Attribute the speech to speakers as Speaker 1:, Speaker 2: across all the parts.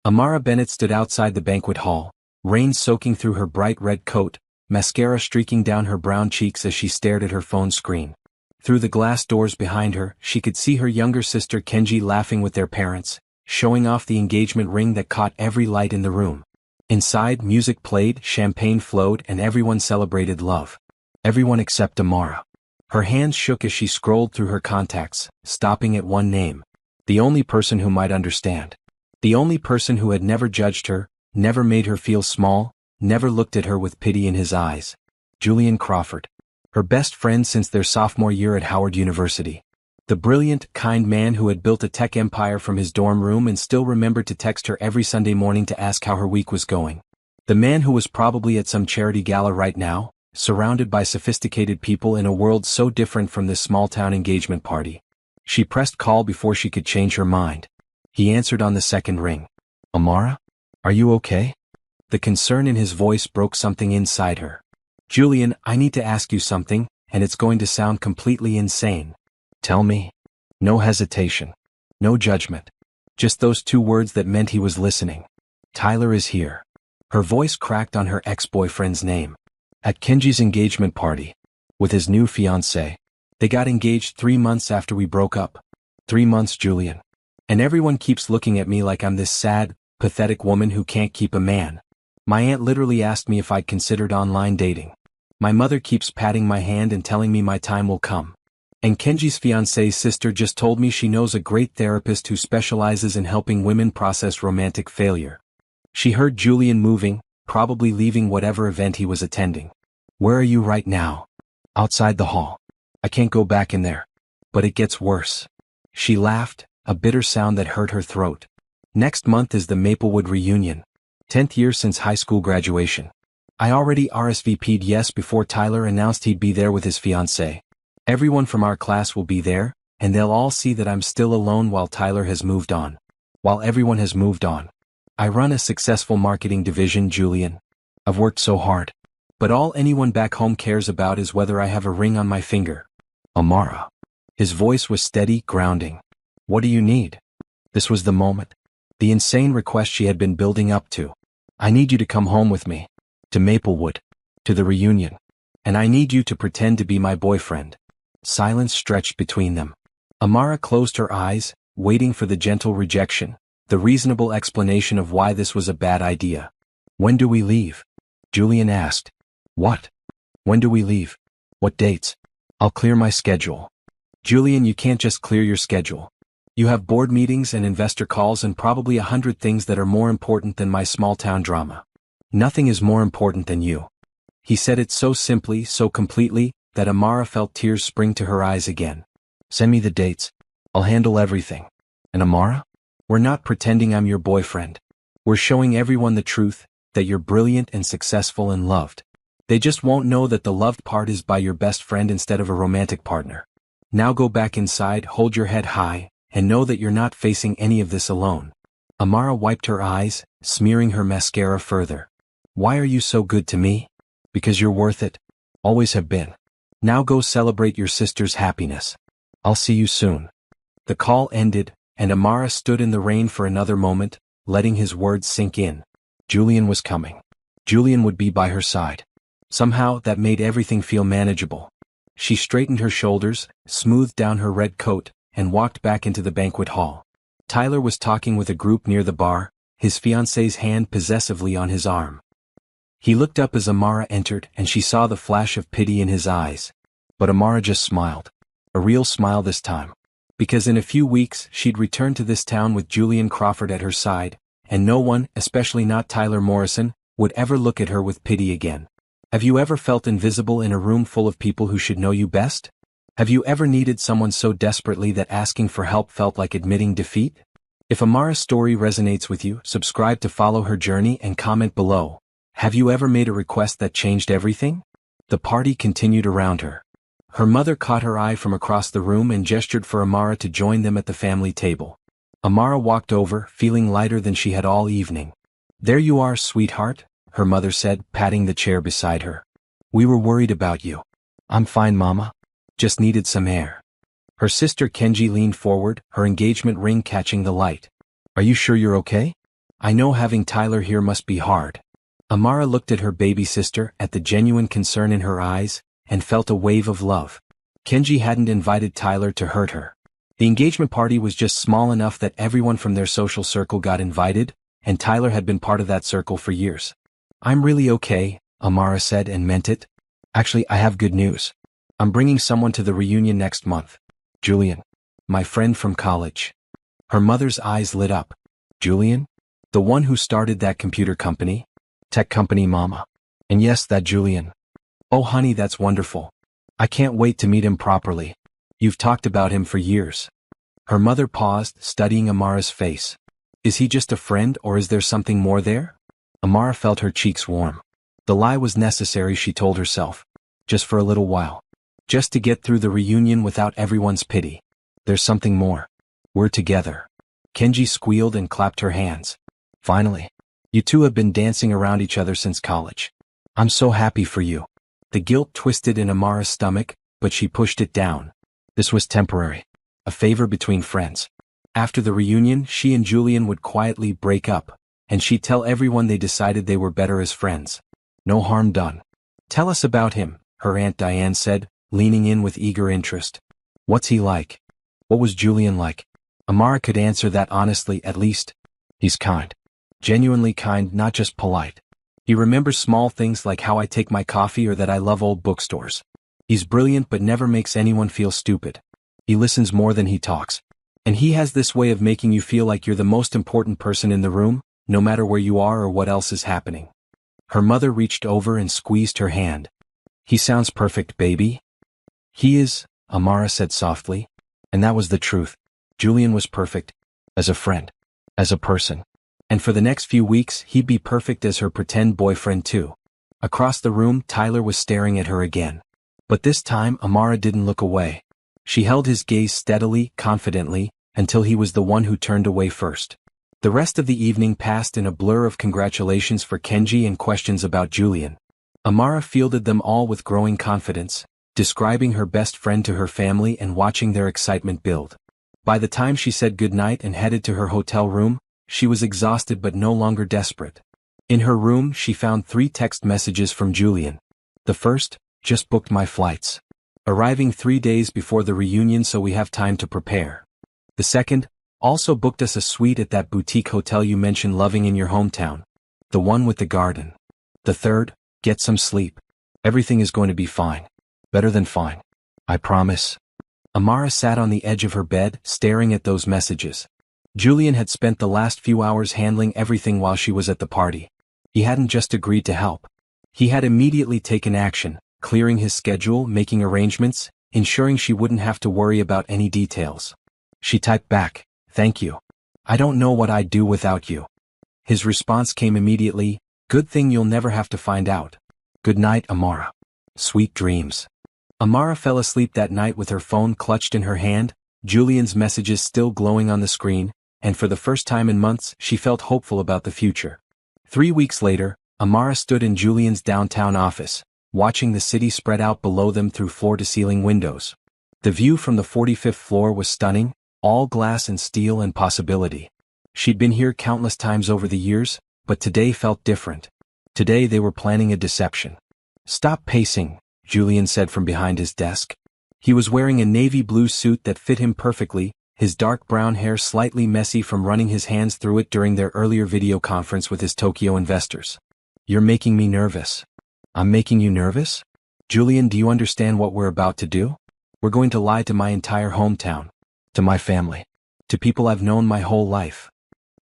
Speaker 1: Amara Bennett stood outside the banquet hall, rain soaking through her bright red coat, mascara streaking down her brown cheeks as she stared at her phone screen. Through the glass doors behind her, she could see her younger sister Kenji laughing with their parents, showing off the engagement ring that caught every light in the room. Inside, music played, champagne flowed, and everyone celebrated love. Everyone except Amara. Her hands shook as she scrolled through her contacts, stopping at one name. The only person who might understand. The only person who had never judged her, never made her feel small, never looked at her with pity in his eyes. Julian Crawford. Her best friend since their sophomore year at Howard University. The brilliant, kind man who had built a tech empire from his dorm room and still remembered to text her every Sunday morning to ask how her week was going. The man who was probably at some charity gala right now, surrounded by sophisticated people in a world so different from this small-town engagement party. She pressed call before she could change her mind. He answered on the second ring. Amara? Are you okay? The concern in his voice broke something inside her. Julian, I need to ask you something, and it's going to sound completely insane. Tell me. No hesitation. No judgment. Just those two words that meant he was listening. Tyler is here. Her voice cracked on her ex-boyfriend's name. At Kenji's engagement party. With his new fiancée. They got engaged 3 months after we broke up. 3 months, Julian. And everyone keeps looking at me like I'm this sad, pathetic woman who can't keep a man. My aunt literally asked me if I'd considered online dating. My mother keeps patting my hand and telling me my time will come. And Kenji's fiancée's sister just told me she knows a great therapist who specializes in helping women process romantic failure. She heard Julian moving, probably leaving whatever event he was attending. Where are you right now? Outside the hall. I can't go back in there. But it gets worse. She laughed, a bitter sound that hurt her throat. Next month is the Maplewood reunion. 10th year since high school graduation. I already RSVP'd yes before Tyler announced he'd be there with his fiancée. Everyone from our class will be there, and they'll all see that I'm still alone while Tyler has moved on. While everyone has moved on. I run a successful marketing division, Julian. I've worked so hard. But all anyone back home cares about is whether I have a ring on my finger. Amara. His voice was steady, grounding. What do you need? This was the moment. The insane request she had been building up to. I need you to come home with me. To Maplewood. To the reunion. And I need you to pretend to be my boyfriend. Silence stretched between them. Amara closed her eyes, waiting for the gentle rejection, the reasonable explanation of why this was a bad idea. When do we leave? Julian asked. What? When do we leave? What dates? I'll clear my schedule. Julian, you can't just clear your schedule. You have board meetings and investor calls and probably 100 things that are more important than my small-town drama. Nothing is more important than you. He said it so simply, so completely, that Amara felt tears spring to her eyes again. Send me the dates. I'll handle everything. And Amara? We're not pretending I'm your boyfriend. We're showing everyone the truth, that you're brilliant and successful and loved. They just won't know that the loved part is by your best friend instead of a romantic partner. Now go back inside, hold your head high, and know that you're not facing any of this alone. Amara wiped her eyes, smearing her mascara further. Why are you so good to me? Because you're worth it. Always have been. Now go celebrate your sister's happiness. I'll see you soon. The call ended, and Amara stood in the rain for another moment, letting his words sink in. Julian was coming. Julian would be by her side. Somehow, that made everything feel manageable. She straightened her shoulders, smoothed down her red coat, and walked back into the banquet hall. Tyler was talking with a group near the bar, his fiancée's hand possessively on his arm. He looked up as Amara entered and she saw the flash of pity in his eyes. But Amara just smiled. A real smile this time. Because in a few weeks she'd return to this town with Julian Crawford at her side, and no one, especially not Tyler Morrison, would ever look at her with pity again. Have you ever felt invisible in a room full of people who should know you best? Have you ever needed someone so desperately that asking for help felt like admitting defeat? If Amara's story resonates with you, subscribe to follow her journey and comment below. Have you ever made a request that changed everything? The party continued around her. Her mother caught her eye from across the room and gestured for Amara to join them at the family table. Amara walked over, feeling lighter than she had all evening. There you are, sweetheart, her mother said, patting the chair beside her. We were worried about you. I'm fine, Mama. Just needed some air. Her sister Kenji leaned forward, her engagement ring catching the light. Are you sure you're okay? I know having Tyler here must be hard. Amara looked at her baby sister, at the genuine concern in her eyes, and felt a wave of love. Kenji hadn't invited Tyler to hurt her. The engagement party was just small enough that everyone from their social circle got invited, and Tyler had been part of that circle for years. I'm really okay, Amara said and meant it. Actually, I have good news. I'm bringing someone to the reunion next month. Julian. My friend from college. Her mother's eyes lit up. Julian? The one who started that computer company? Tech company, Mama. And yes, that Julian. Oh honey, that's wonderful. I can't wait to meet him properly. You've talked about him for years. Her mother paused, studying Amara's face. Is he just a friend or is there something more there? Amara felt her cheeks warm. The lie was necessary, she told herself. Just for a little while. Just to get through the reunion without everyone's pity. There's something more. We're together. Kenji squealed and clapped her hands. Finally. You two have been dancing around each other since college. I'm so happy for you. The guilt twisted in Amara's stomach, but she pushed it down. This was temporary. A favor between friends. After the reunion, she and Julian would quietly break up, and she'd tell everyone they decided they were better as friends. No harm done. Tell us about him, her Aunt Diane said, leaning in with eager interest. What's he like? What was Julian like? Amara could answer that honestly, at least. He's kind. Genuinely kind, not just polite. He remembers small things like how I take my coffee or that I love old bookstores. He's brilliant but never makes anyone feel stupid. He listens more than he talks. And he has this way of making you feel like you're the most important person in the room, no matter where you are or what else is happening. Her mother reached over and squeezed her hand. He sounds perfect, baby. He is, Amara said softly. And that was the truth. Julian was perfect. As a friend. As a person. And for the next few weeks, he'd be perfect as her pretend boyfriend too. Across the room, Tyler was staring at her again. But this time, Amara didn't look away. She held his gaze steadily, confidently, until he was the one who turned away first. The rest of the evening passed in a blur of congratulations for Kenji and questions about Julian. Amara fielded them all with growing confidence, describing her best friend to her family and watching their excitement build. By the time she said goodnight and headed to her hotel room, she was exhausted but no longer desperate. In her room, she found 3 text messages from Julian. The first, just booked my flights. Arriving 3 days before the reunion so we have time to prepare. The second, also booked us a suite at that boutique hotel you mentioned loving in your hometown. The one with the garden. The third, get some sleep. Everything is going to be fine. Better than fine. I promise. Amara sat on the edge of her bed, staring at those messages. Julian had spent the last few hours handling everything while she was at the party. He hadn't just agreed to help. He had immediately taken action, clearing his schedule, making arrangements, ensuring she wouldn't have to worry about any details. She typed back, "Thank you. I don't know what I'd do without you." His response came immediately, "Good thing you'll never have to find out. Good night, Amara. Sweet dreams." Amara fell asleep that night with her phone clutched in her hand, Julian's messages still glowing on the screen, and for the first time in months, she felt hopeful about the future. 3 weeks later, Amara stood in Julian's downtown office, watching the city spread out below them through floor-to-ceiling windows. The view from the 45th floor was stunning, all glass and steel and possibility. She'd been here countless times over the years, but today felt different. Today they were planning a deception. "Stop pacing," Julian said from behind his desk. He was wearing a navy blue suit that fit him perfectly, his dark brown hair slightly messy from running his hands through it during their earlier video conference with his Tokyo investors. "You're making me nervous." "I'm making you nervous? Julian, do you understand what we're about to do? We're going to lie to my entire hometown. To my family. To people I've known my whole life."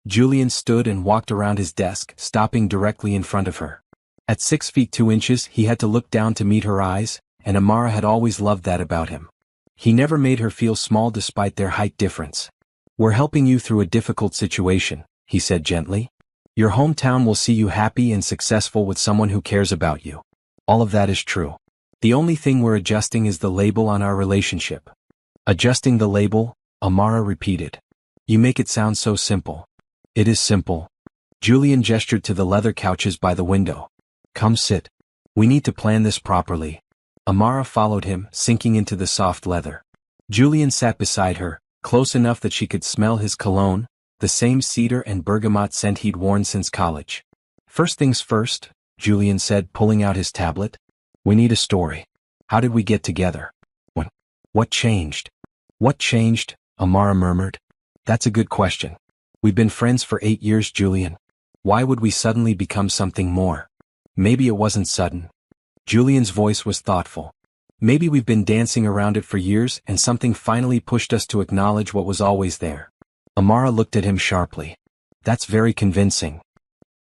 Speaker 1: Julian stood and walked around his desk, stopping directly in front of her. At 6 feet 2 inches, he had to look down to meet her eyes, and Amara had always loved that about him. He never made her feel small despite their height difference. "We're helping you through a difficult situation," he said gently. "Your hometown will see you happy and successful with someone who cares about you. All of that is true. The only thing we're adjusting is the label on our relationship." "Adjusting the label?" Amara repeated. "You make it sound so simple." "It is simple." Julian gestured to the leather couches by the window. "Come sit. We need to plan this properly." Amara followed him, sinking into the soft leather. Julian sat beside her, close enough that she could smell his cologne, the same cedar and bergamot scent he'd worn since college. First things first, Julian said, pulling out his tablet. We need a story. How did we get together? When? What changed? What changed? Amara murmured. That's a good question. We've been friends for 8 years, Julian. Why would we suddenly become something more? Maybe it wasn't sudden. Julian's voice was thoughtful. Maybe we've been dancing around it for years and something finally pushed us to acknowledge what was always there. Amara looked at him sharply. That's very convincing.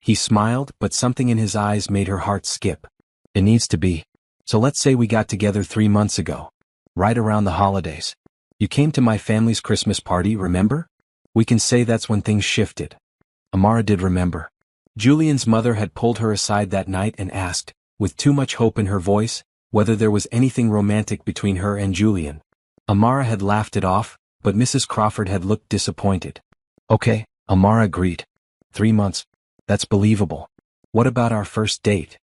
Speaker 1: He smiled, but something in his eyes made her heart skip. It needs to be. So let's say we got together 3 months ago. Right around the holidays. You came to my family's Christmas party, remember? We can say that's when things shifted. Amara did remember. Julian's mother had pulled her aside that night and asked, with too much hope in her voice, whether there was anything romantic between her and Julian. Amara had laughed it off, but Mrs. Crawford had looked disappointed. Okay, Amara agreed. 3 months. That's believable. What about our first date?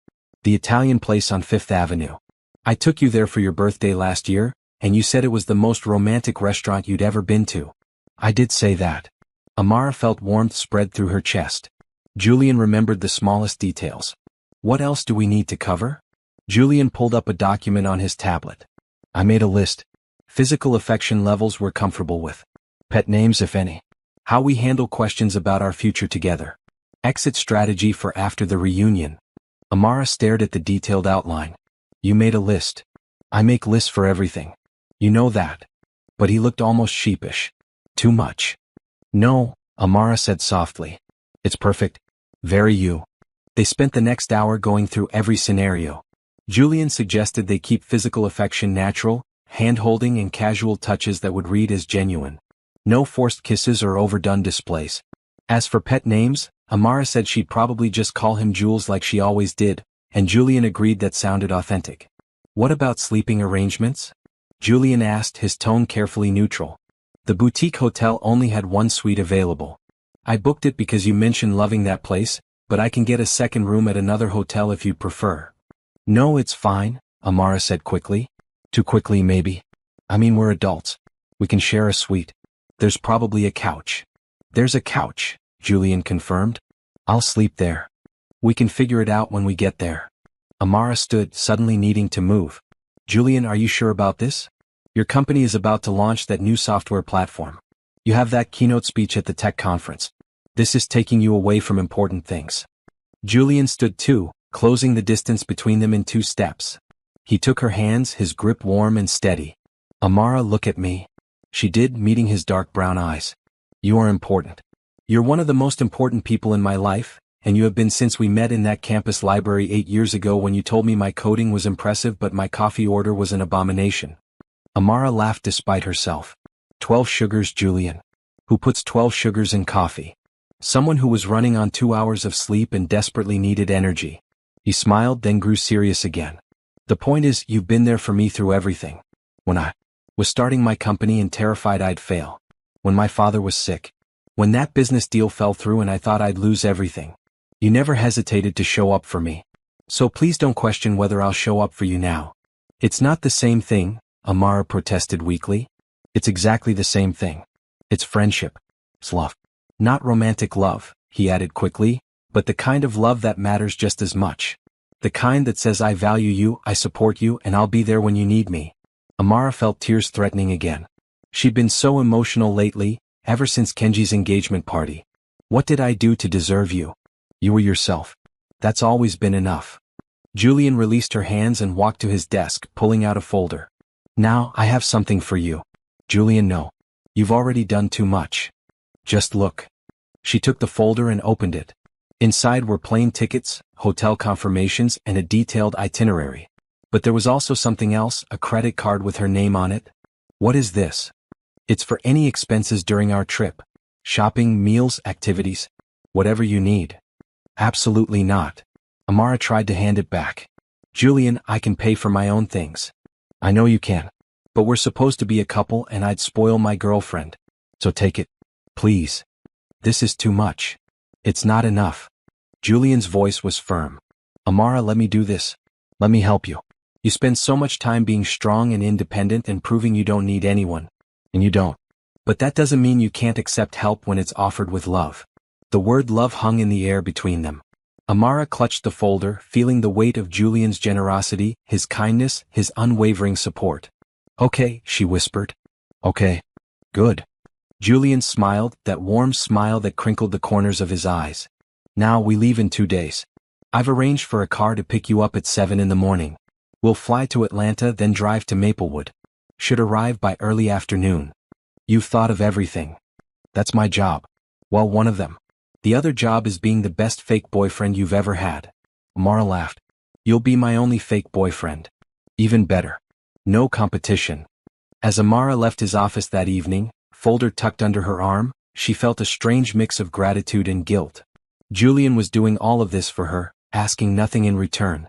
Speaker 1: The Italian place on 5th Avenue. I took you there for your birthday last year, and you said it was the most romantic restaurant you'd ever been to. I did say that. Amara felt warmth spread through her chest. Julian remembered the smallest details. What else do we need to cover? Julian pulled up a document on his tablet. I made a list. Physical affection levels we're comfortable with. Pet names, if any. How we handle questions about our future together. Exit strategy for after the reunion. Amara stared at the detailed outline. You made a list. I make lists for everything. You know that. But he looked almost sheepish. Too much. No, Amara said softly. It's perfect. Very you. They spent the next hour going through every scenario. Julian suggested they keep physical affection natural, hand-holding and casual touches that would read as genuine. No forced kisses or overdone displays. As for pet names, Amara said she'd probably just call him Jules like she always did, and Julian agreed that sounded authentic. What about sleeping arrangements? Julian asked, his tone carefully neutral. The boutique hotel only had 1 suite available. I booked it because you mentioned loving that place, but I can get a second room at another hotel if you'd prefer. No, it's fine, Amara said quickly. Too quickly, maybe. I mean, we're adults. We can share a suite. There's probably a couch. There's a couch, Julian confirmed. I'll sleep there. We can figure it out when we get there. Amara stood, suddenly needing to move. Julian, are you sure about this? Your company is about to launch that new software platform. You have that keynote speech at the tech conference. This is taking you away from important things. Julian stood too, closing the distance between them in 2 steps. He took her hands, his grip warm and steady. Amara, look at me. She did, meeting his dark brown eyes. You are important. You're one of the most important people in my life, and you have been since we met in that campus library 8 years ago when you told me my coding was impressive but my coffee order was an abomination. Amara laughed despite herself. 12 sugars, Julian. Who puts 12 sugars in coffee? Someone who was running on 2 hours of sleep and desperately needed energy. He smiled, then grew serious again. The point is, you've been there for me through everything. When I was starting my company and terrified I'd fail. When my father was sick. When that business deal fell through and I thought I'd lose everything. You never hesitated to show up for me. So please don't question whether I'll show up for you now. It's not the same thing, Amara protested weakly. It's exactly the same thing. It's friendship. It's love. Not romantic love, he added quickly, but the kind of love that matters just as much. The kind that says I value you, I support you, and I'll be there when you need me. Amara felt tears threatening again. She'd been so emotional lately, ever since Kenji's engagement party. What did I do to deserve you? You were yourself. That's always been enough. Julian released her hands and walked to his desk, pulling out a folder. Now, I have something for you. Julian, no. You've already done too much. Just look. She took the folder and opened it. Inside were plane tickets, hotel confirmations, and a detailed itinerary. But there was also something else, a credit card with her name on it. What is this? It's for any expenses during our trip. Shopping, meals, activities. Whatever you need. Absolutely not. Amara tried to hand it back. Julian, I can pay for my own things. I know you can. But we're supposed to be a couple and I'd spoil my girlfriend. So take it. Please. This is too much. It's not enough. Julian's voice was firm. Amara, let me do this. Let me help you. You spend so much time being strong and independent and proving you don't need anyone. And you don't. But that doesn't mean you can't accept help when it's offered with love. The word love hung in the air between them. Amara clutched the folder, feeling the weight of Julian's generosity, his kindness, his unwavering support. "Okay," she whispered. "Okay. Good." Julian smiled, that warm smile that crinkled the corners of his eyes. "Now we leave in 2 days. I've arranged for a car to pick you up at 7 in the morning. We'll fly to Atlanta, then drive to Maplewood. Should arrive by early afternoon. You've thought of everything. That's my job. Well, one of them. The other job is being the best fake boyfriend you've ever had." Amara laughed. "You'll be my only fake boyfriend. Even better. No competition." As Amara left his office that evening, folder tucked under her arm, she felt a strange mix of gratitude and guilt. Julian was doing all of this for her, asking nothing in return.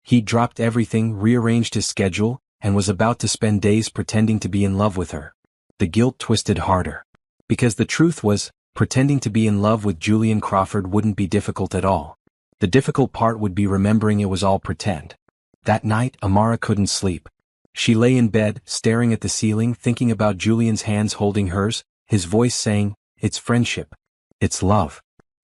Speaker 1: He dropped everything, rearranged his schedule, and was about to spend days pretending to be in love with her. The guilt twisted harder. Because the truth was, pretending to be in love with Julian Crawford wouldn't be difficult at all. The difficult part would be remembering it was all pretend. That night, Amara couldn't sleep. She lay in bed, staring at the ceiling, thinking about Julian's hands holding hers, his voice saying, "It's friendship. It's love."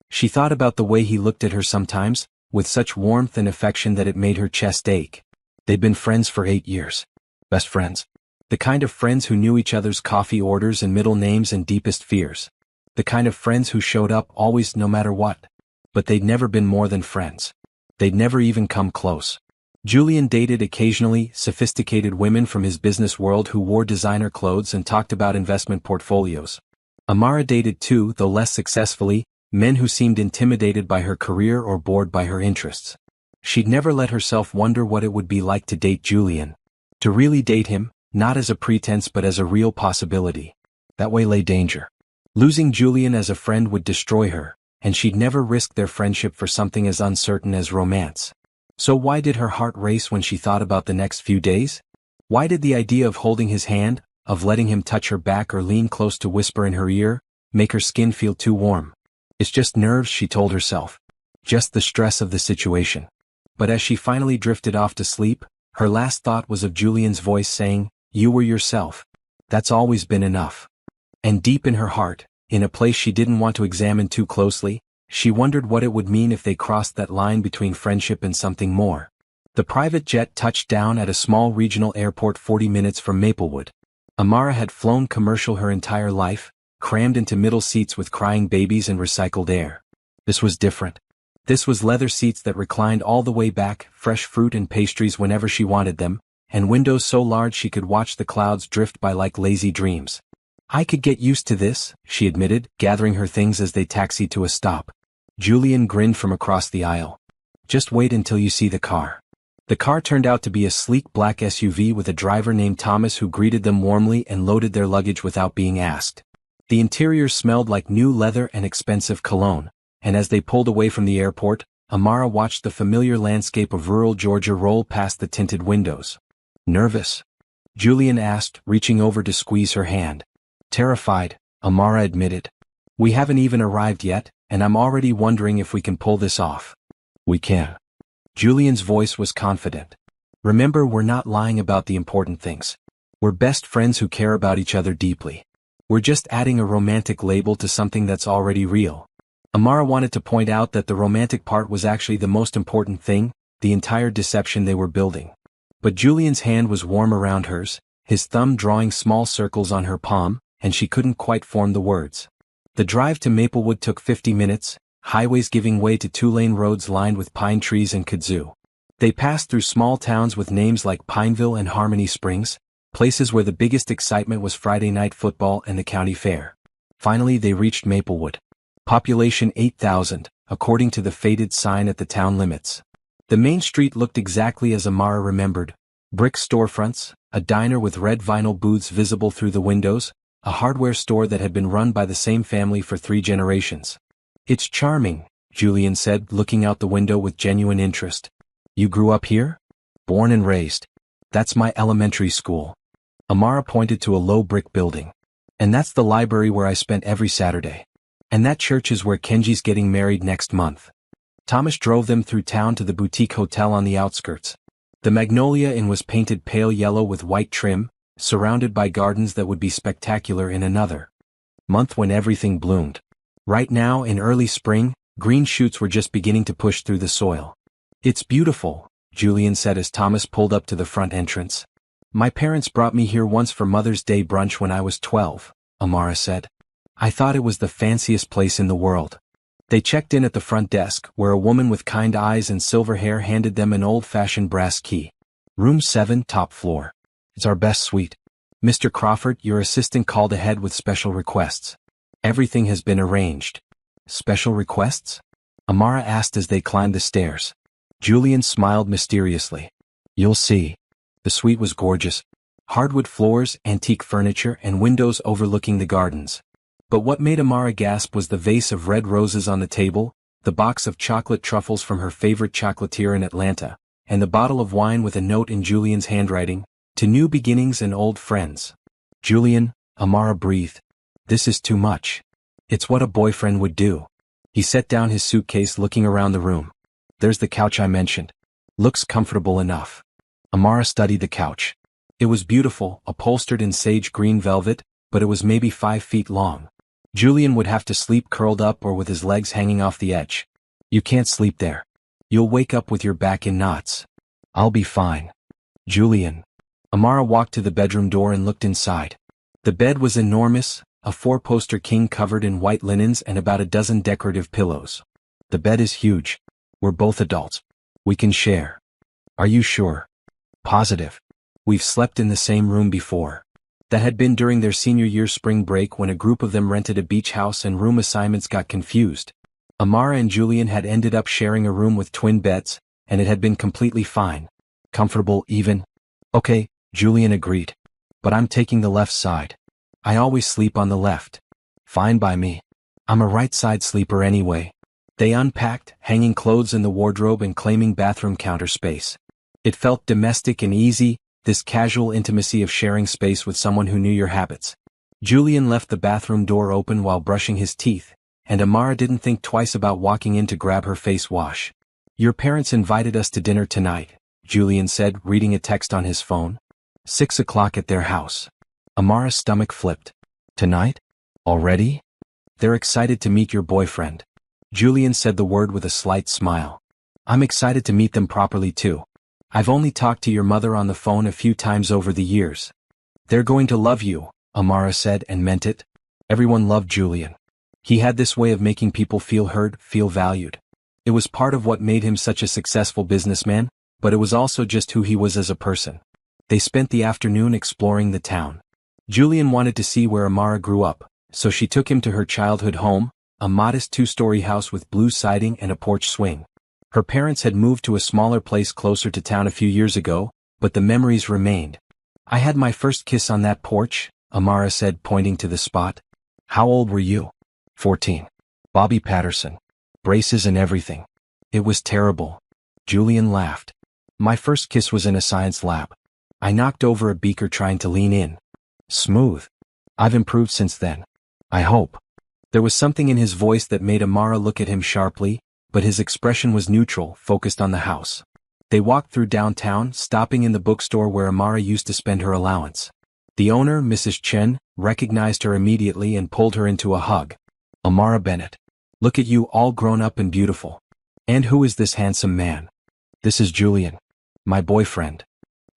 Speaker 1: She thought about the way he looked at her sometimes, with such warmth and affection that it made her chest ache. They'd been friends for 8 years. Best friends. The kind of friends who knew each other's coffee orders and middle names and deepest fears. The kind of friends who showed up always no matter what. But they'd never been more than friends. They'd never even come close. Julian dated occasionally sophisticated women from his business world who wore designer clothes and talked about investment portfolios. Amara dated too, though less successfully, men who seemed intimidated by her career or bored by her interests. She'd never let herself wonder what it would be like to date Julian. To really date him, not as a pretense but as a real possibility. That way lay danger. Losing Julian as a friend would destroy her, and she'd never risk their friendship for something as uncertain as romance. So why did her heart race when she thought about the next few days? Why did the idea of holding his hand, of letting him touch her back or lean close to whisper in her ear, make her skin feel too warm? It's just nerves, she told herself. Just the stress of the situation. But as she finally drifted off to sleep, her last thought was of Julian's voice saying, "You were yourself. That's always been enough." And deep in her heart, in a place she didn't want to examine too closely, she wondered what it would mean if they crossed that line between friendship and something more. The private jet touched down at a small regional airport 40 minutes from Maplewood. Amara had flown commercial her entire life, crammed into middle seats with crying babies and recycled air. This was different. This was leather seats that reclined all the way back, fresh fruit and pastries whenever she wanted them, and windows so large she could watch the clouds drift by like lazy dreams. "I could get used to this," she admitted, gathering her things as they taxied to a stop. Julian grinned from across the aisle. "Just wait until you see the car." The car turned out to be a sleek black SUV with a driver named Thomas who greeted them warmly and loaded their luggage without being asked. The interior smelled like new leather and expensive cologne, and as they pulled away from the airport, Amara watched the familiar landscape of rural Georgia roll past the tinted windows. "Nervous?" Julian asked, reaching over to squeeze her hand. "Terrified," Amara admitted. "We haven't even arrived yet, and I'm already wondering if we can pull this off." "We can." Julian's voice was confident. "Remember, we're not lying about the important things. We're best friends who care about each other deeply. We're just adding a romantic label to something that's already real." Amara wanted to point out that the romantic part was actually the most important thing, the entire deception they were building. But Julian's hand was warm around hers, his thumb drawing small circles on her palm, and she couldn't quite form the words. The drive to Maplewood took 50 minutes, highways giving way to two-lane roads lined with pine trees and kudzu. They passed through small towns with names like Pineville and Harmony Springs, places where the biggest excitement was Friday night football and the county fair. Finally they reached Maplewood. Population 8,000, according to the faded sign at the town limits. The main street looked exactly as Amara remembered. Brick storefronts, a diner with red vinyl booths visible through the windows, a hardware store that had been run by the same family for 3 generations. "It's charming," Julian said, looking out the window with genuine interest. "You grew up here?" "Born and raised. That's my elementary school." Amara pointed to a low brick building. "And that's the library where I spent every Saturday. And that church is where Kenji's getting married next month." Thomas drove them through town to the boutique hotel on the outskirts. The Magnolia Inn was painted pale yellow with white trim, surrounded by gardens that would be spectacular in another month when everything bloomed. Right now, in early spring, green shoots were just beginning to push through the soil. "It's beautiful," Julian said as Thomas pulled up to the front entrance. "My parents brought me here once for Mother's Day brunch when I was 12, Amara said. "I thought it was the fanciest place in the world." They checked in at the front desk, where a woman with kind eyes and silver hair handed them an old-fashioned brass key. "Room 7, top floor. It's our best suite. Mr. Crawford, your assistant called ahead with special requests. Everything has been arranged." "Special requests?" Amara asked as they climbed the stairs. Julian smiled mysteriously. "You'll see." The suite was gorgeous. Hardwood floors, antique furniture, and windows overlooking the gardens. But what made Amara gasp was the vase of red roses on the table, the box of chocolate truffles from her favorite chocolatier in Atlanta, and the bottle of wine with a note in Julian's handwriting, "To new beginnings and old friends." "Julian," Amara breathed. "This is too much. It's what a boyfriend would do." He set down his suitcase, looking around the room. "There's the couch I mentioned. Looks comfortable enough." Amara studied the couch. It was beautiful, upholstered in sage green velvet, but it was maybe 5 feet long. Julian would have to sleep curled up or with his legs hanging off the edge. "You can't sleep there. You'll wake up with your back in knots." "I'll be fine." "Julian." Amara walked to the bedroom door and looked inside. The bed was enormous, a 4-poster king covered in white linens and about a dozen decorative pillows. "The bed is huge. We're both adults. We can share." "Are you sure?" "Positive. We've slept in the same room before." That had been during their senior year spring break when a group of them rented a beach house and room assignments got confused. Amara and Julian had ended up sharing a room with twin beds, and it had been completely fine. Comfortable even. "Okay," Julian agreed. "But I'm taking the left side. I always sleep on the left." "Fine by me. I'm a right-side sleeper anyway." They unpacked, hanging clothes in the wardrobe and claiming bathroom counter space. It felt domestic and easy, this casual intimacy of sharing space with someone who knew your habits. Julian left the bathroom door open while brushing his teeth, and Amara didn't think twice about walking in to grab her face wash. "Your parents invited us to dinner tonight," Julian said, reading a text on his phone. 6 o'clock at their house. Amara's stomach flipped. "Tonight? Already?" "They're excited to meet your boyfriend." Julian said the word with a slight smile. "I'm excited to meet them properly too. I've only talked to your mother on the phone a few times over the years." "They're going to love you," Amara said, and meant it. Everyone loved Julian. He had this way of making people feel heard, feel valued. It was part of what made him such a successful businessman, but it was also just who he was as a person. They spent the afternoon exploring the town. Julian wanted to see where Amara grew up, so she took him to her childhood home, a modest 2-story house with blue siding and a porch swing. Her parents had moved to a smaller place closer to town a few years ago, but the memories remained. "I had my first kiss on that porch," Amara said, pointing to the spot. "How old were you?" 14. "Bobby Patterson. Braces and everything. It was terrible." Julian laughed. "My first kiss was in a science lab. I knocked over a beaker trying to lean in." "Smooth. I've improved since then. I hope." There was something in his voice that made Amara look at him sharply, but his expression was neutral, focused on the house. They walked through downtown, stopping in the bookstore where Amara used to spend her allowance. The owner, Mrs. Chen, recognized her immediately and pulled her into a hug. "Amara Bennett. Look at you, all grown up and beautiful. And who is this handsome man?" "This is Julian. My boyfriend."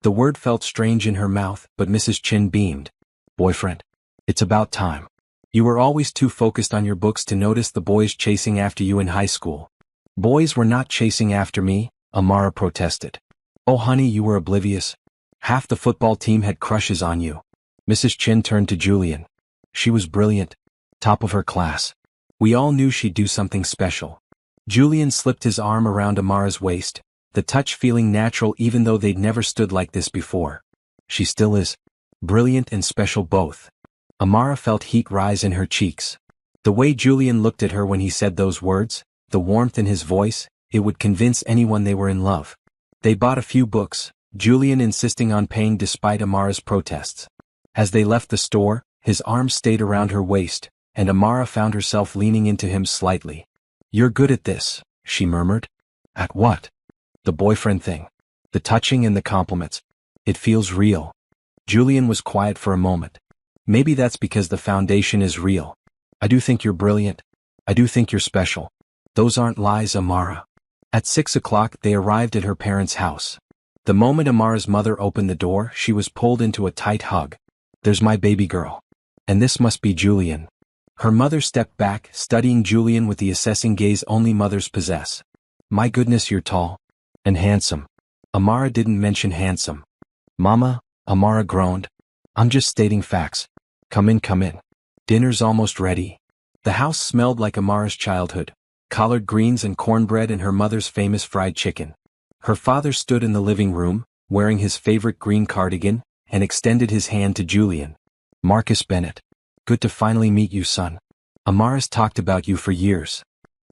Speaker 1: The word felt strange in her mouth, but Mrs. Chen beamed. "Boyfriend? It's about time. You were always too focused on your books to notice the boys chasing after you in high school." "Boys were not chasing after me," Amara protested. "Oh honey, you were oblivious. Half the football team had crushes on you." Mrs. Chen turned to Julian. "She was brilliant. Top of her class. We all knew she'd do something special." Julian slipped his arm around Amara's waist, the touch feeling natural even though they'd never stood like this before. "She still is. Brilliant and special both." Amara felt heat rise in her cheeks. The way Julian looked at her when he said those words, the warmth in his voice, it would convince anyone they were in love. They bought a few books, Julian insisting on paying despite Amara's protests. As they left the store, his arms stayed around her waist, and Amara found herself leaning into him slightly. "You're good at this," she murmured. "At what?" "The boyfriend thing. The touching and the compliments. It feels real." Julian was quiet for a moment. Maybe that's because the foundation is real. I do think you're brilliant. I do think you're special. Those aren't lies, Amara. At 6 o'clock they arrived at her parents' house. The moment Amara's mother opened the door, she was pulled into a tight hug. There's my baby girl. And this must be Julian. Her mother stepped back, studying Julian with the assessing gaze only mothers possess. My goodness, you're tall. And handsome. Amara didn't mention handsome. Mama, Amara groaned. I'm just stating facts. Come in, come in. Dinner's almost ready. The house smelled like Amara's childhood. Collard greens and cornbread and her mother's famous fried chicken. Her father stood in the living room, wearing his favorite green cardigan, and extended his hand to Julian. Marcus Bennett. Good to finally meet you, son. Amara's talked about you for years.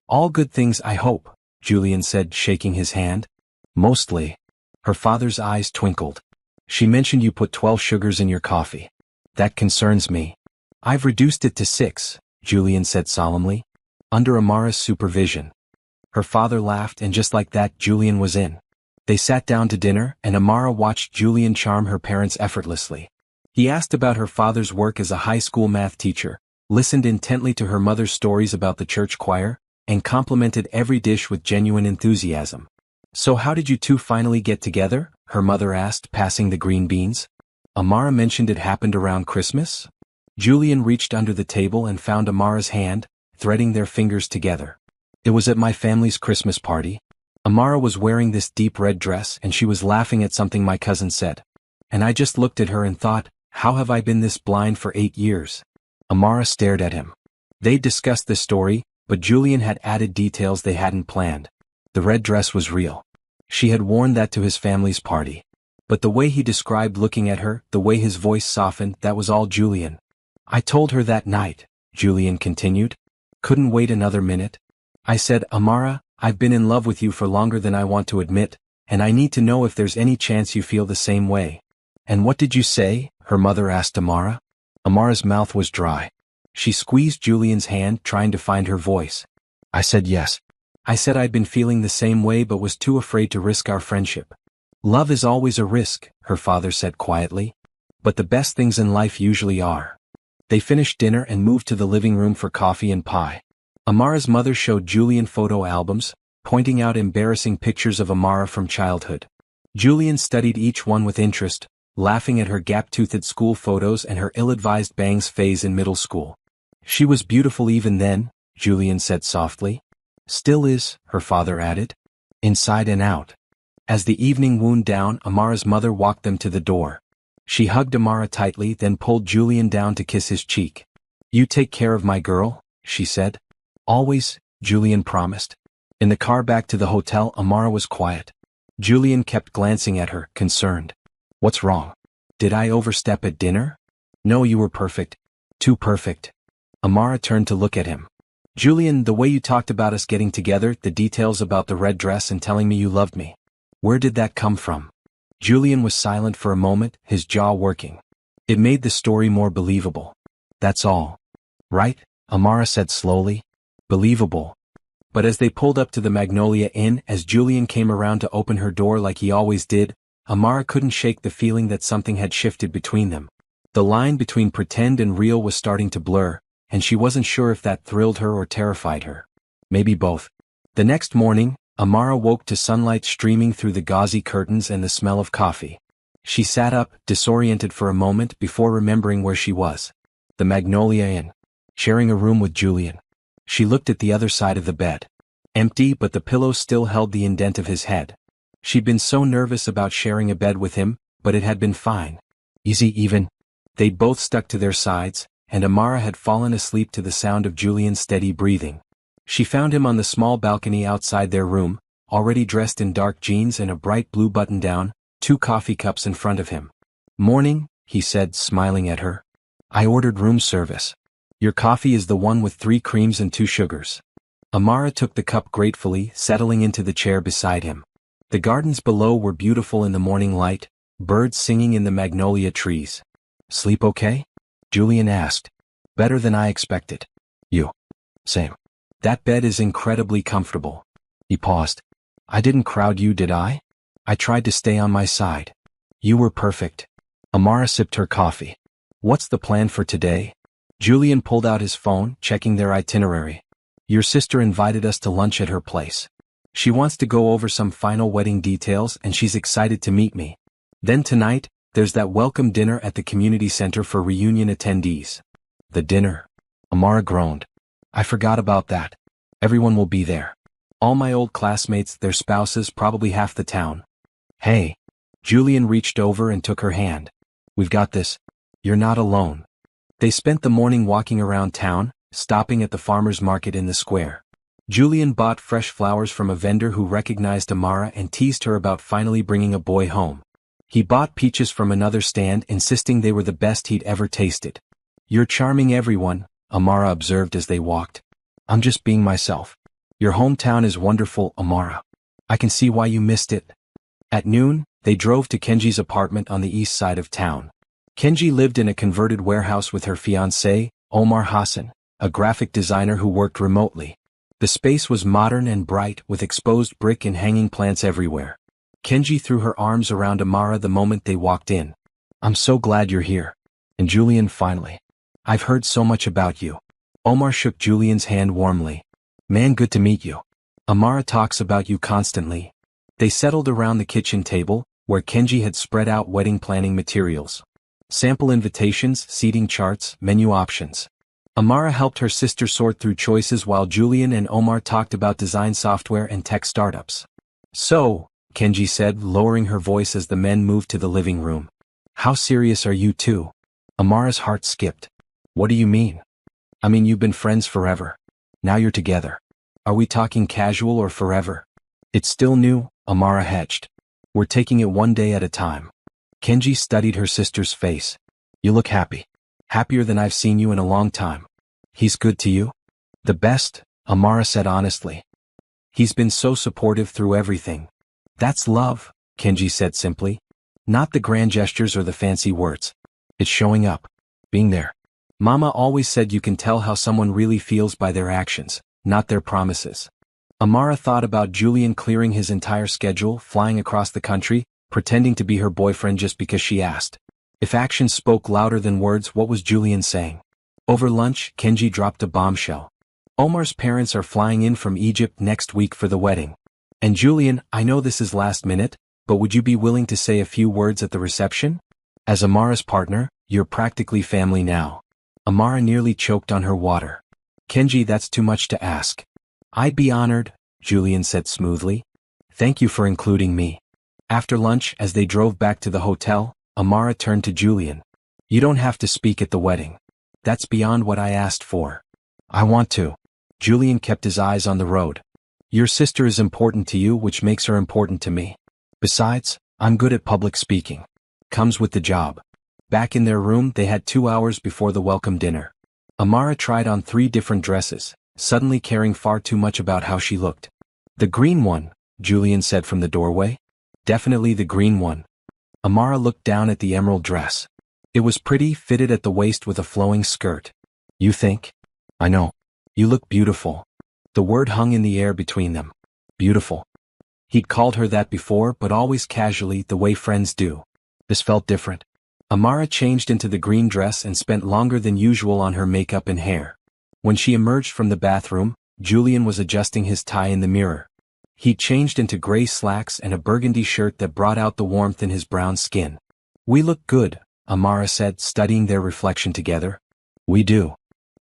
Speaker 1: All good things, I hope, Julian said, shaking his hand. Mostly. Her father's eyes twinkled. She mentioned you put 12 sugars in your coffee. That concerns me. I've reduced it to 6, Julian said solemnly. Under Amara's supervision. Her father laughed, and just like that, Julian was in. They sat down to dinner, and Amara watched Julian charm her parents effortlessly. He asked about her father's work as a high school math teacher, listened intently to her mother's stories about the church choir, and complimented every dish with genuine enthusiasm. So how did you two finally get together? Her mother asked, passing the green beans. Amara mentioned it happened around Christmas. Julian reached under the table and found Amara's hand, threading their fingers together. It was at my family's Christmas party. Amara was wearing this deep red dress and she was laughing at something my cousin said. And I just looked at her and thought, how have I been this blind for 8 years? Amara stared at him. They discussed the story, but Julian had added details they hadn't planned. The red dress was real. She had worn that to his family's party. But the way he described looking at her, the way his voice softened, that was all Julian. I told her that night, Julian continued. Couldn't wait another minute. I said, Amara, I've been in love with you for longer than I want to admit, and I need to know if there's any chance you feel the same way. And what did you say? Her mother asked Amara. Amara's mouth was dry. She squeezed Julian's hand, trying to find her voice. I said yes. I said I'd been feeling the same way but was too afraid to risk our friendship. Love is always a risk, her father said quietly. But the best things in life usually are. They finished dinner and moved to the living room for coffee and pie. Amara's mother showed Julian photo albums, pointing out embarrassing pictures of Amara from childhood. Julian studied each one with interest, laughing at her gap-toothed school photos and her ill-advised bangs phase in middle school. She was beautiful even then, Julian said softly. Still is, her father added. Inside and out. As the evening wound down, Amara's mother walked them to the door. She hugged Amara tightly, then pulled Julian down to kiss his cheek. You take care of my girl, she said. Always, Julian promised. In the car back to the hotel, Amara was quiet. Julian kept glancing at her, concerned. What's wrong? Did I overstep at dinner? No, you were perfect. Too perfect. Amara turned to look at him. Julian, the way you talked about us getting together, the details about the red dress and telling me you loved me. Where did that come from? Julian was silent for a moment, his jaw working. It made the story more believable. That's all. Right? Amara said slowly. Believable. But as they pulled up to the Magnolia Inn, as Julian came around to open her door like he always did, Amara couldn't shake the feeling that something had shifted between them. The line between pretend and real was starting to blur, and she wasn't sure if that thrilled her or terrified her. Maybe both. The next morning, Amara woke to sunlight streaming through the gauzy curtains and the smell of coffee. She sat up, disoriented for a moment before remembering where she was. The Magnolia Inn. Sharing a room with Julian. She looked at the other side of the bed. Empty, but the pillow still held the indent of his head. She'd been so nervous about sharing a bed with him, but it had been fine. Easy even. They'd both stuck to their sides, and Amara had fallen asleep to the sound of Julian's steady breathing. She found him on the small balcony outside their room, already dressed in dark jeans and a bright blue button-down, 2 coffee cups in front of him. Morning, he said, smiling at her. I ordered room service. Your coffee is the one with 3 creams and 2 sugars. Amara took the cup gratefully, settling into the chair beside him. The gardens below were beautiful in the morning light, birds singing in the magnolia trees. Sleep okay? Julian asked. Better than I expected. You. Same. That bed is incredibly comfortable. He paused. I didn't crowd you, did I? I tried to stay on my side. You were perfect. Amara sipped her coffee. What's the plan for today? Julian pulled out his phone, checking their itinerary. Your sister invited us to lunch at her place. She wants to go over some final wedding details and she's excited to meet me. Then tonight, there's that welcome dinner at the community center for reunion attendees. The dinner? Amara groaned. I forgot about that. Everyone will be there. All my old classmates, their spouses, probably half the town. Hey. Julian reached over and took her hand. We've got this. You're not alone. They spent the morning walking around town, stopping at the farmer's market in the square. Julian bought fresh flowers from a vendor who recognized Amara and teased her about finally bringing a boy home. He bought peaches from another stand, insisting they were the best he'd ever tasted. You're charming everyone, Amara observed as they walked. I'm just being myself. Your hometown is wonderful, Amara. I can see why you missed it. At noon, they drove to Kenji's apartment on the east side of town. Kenji lived in a converted warehouse with her fiancé, Omar Hassan, a graphic designer who worked remotely. The space was modern and bright, with exposed brick and hanging plants everywhere. Kenji threw her arms around Amara the moment they walked in. I'm so glad you're here. And Julian finally. I've heard so much about you. Omar shook Julian's hand warmly. Man, good to meet you. Amara talks about you constantly. They settled around the kitchen table, where Kenji had spread out wedding planning materials. Sample invitations, seating charts, menu options. Amara helped her sister sort through choices while Julian and Omar talked about design software and tech startups. So, Kenji said, lowering her voice as the men moved to the living room. How serious are you two? Amara's heart skipped. What do you mean? I mean you've been friends forever. Now you're together. Are we talking casual or forever? It's still new, Amara hedged. We're taking it one day at a time. Kenji studied her sister's face. You look happy. Happier than I've seen you in a long time. He's good to you? The best, Amara said honestly. He's been so supportive through everything. That's love, Kenji said simply. Not the grand gestures or the fancy words. It's showing up. Being there. Mama always said you can tell how someone really feels by their actions, not their promises. Amara thought about Julian clearing his entire schedule, flying across the country, pretending to be her boyfriend just because she asked. If actions spoke louder than words, what was Julian saying? Over lunch, Kenji dropped a bombshell. Omar's parents are flying in from Egypt next week for the wedding. And Julian, I know this is last minute, but would you be willing to say a few words at the reception? As Amara's partner, you're practically family now. Amara nearly choked on her water. Kenji, that's too much to ask. I'd be honored, Julian said smoothly. Thank you for including me. After lunch, as they drove back to the hotel, Amara turned to Julian. You don't have to speak at the wedding. That's beyond what I asked for. I want to. Julian kept his eyes on the road. Your sister is important to you, which makes her important to me. Besides, I'm good at public speaking. Comes with the job. Back in their room, they had 2 hours before the welcome dinner. Amara tried on 3 different dresses, suddenly caring far too much about how she looked. The green one, Julian said from the doorway. Definitely the green one. Amara looked down at the emerald dress. It was pretty, fitted at the waist with a flowing skirt. You think? I know. You look beautiful. The word hung in the air between them. Beautiful. He'd called her that before, but always casually, the way friends do. This felt different. Amara changed into the green dress and spent longer than usual on her makeup and hair. When she emerged from the bathroom, Julian was adjusting his tie in the mirror. He changed into gray slacks and a burgundy shirt that brought out the warmth in his brown skin. We look good, Amara said, studying their reflection together. We do.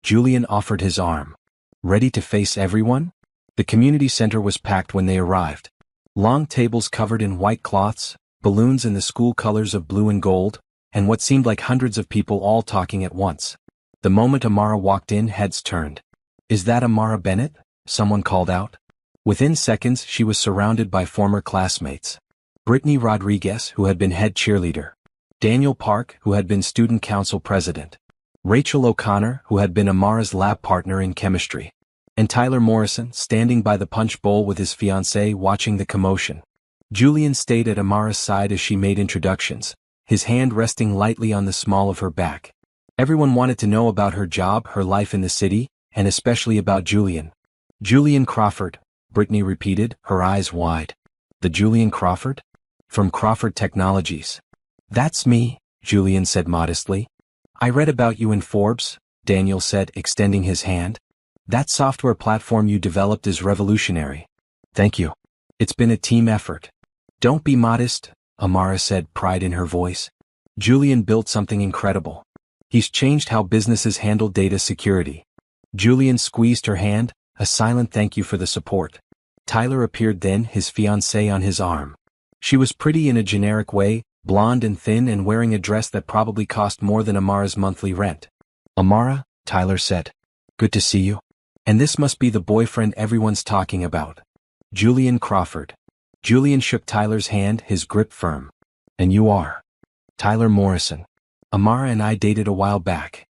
Speaker 1: Julian offered his arm. Ready to face everyone? The community center was packed when they arrived. Long tables covered in white cloths, balloons in the school colors of blue and gold, and what seemed like hundreds of people all talking at once. The moment Amara walked in, heads turned. Is that Amara Bennett? Someone called out. Within seconds, she was surrounded by former classmates. Brittany Rodriguez, who had been head cheerleader. Daniel Park, who had been student council president. Rachel O'Connor, who had been Amara's lab partner in chemistry. And Tyler Morrison, standing by the punch bowl with his fiancée watching the commotion. Julian stayed at Amara's side as she made introductions, his hand resting lightly on the small of her back. Everyone wanted to know about her job, her life in the city, and especially about Julian. Julian Crawford, Brittany repeated, her eyes wide. The Julian Crawford? From Crawford Technologies. That's me, Julian said modestly. I read about you in Forbes, Daniel said, extending his hand. That software platform you developed is revolutionary. Thank you. It's been a team effort. Don't be modest, Amara said, pride in her voice. Julian built something incredible. He's changed how businesses handle data security. Julian squeezed her hand, a silent thank you for the support. Tyler appeared then, his fiancée on his arm. She was pretty in a generic way, blonde and thin and wearing a dress that probably cost more than Amara's monthly rent. Amara, Tyler said. Good to see you. And this must be the boyfriend everyone's talking about. Julian Crawford. Julian shook Tyler's hand, his grip firm. And you are? Tyler Morrison. Amara and I dated a while back.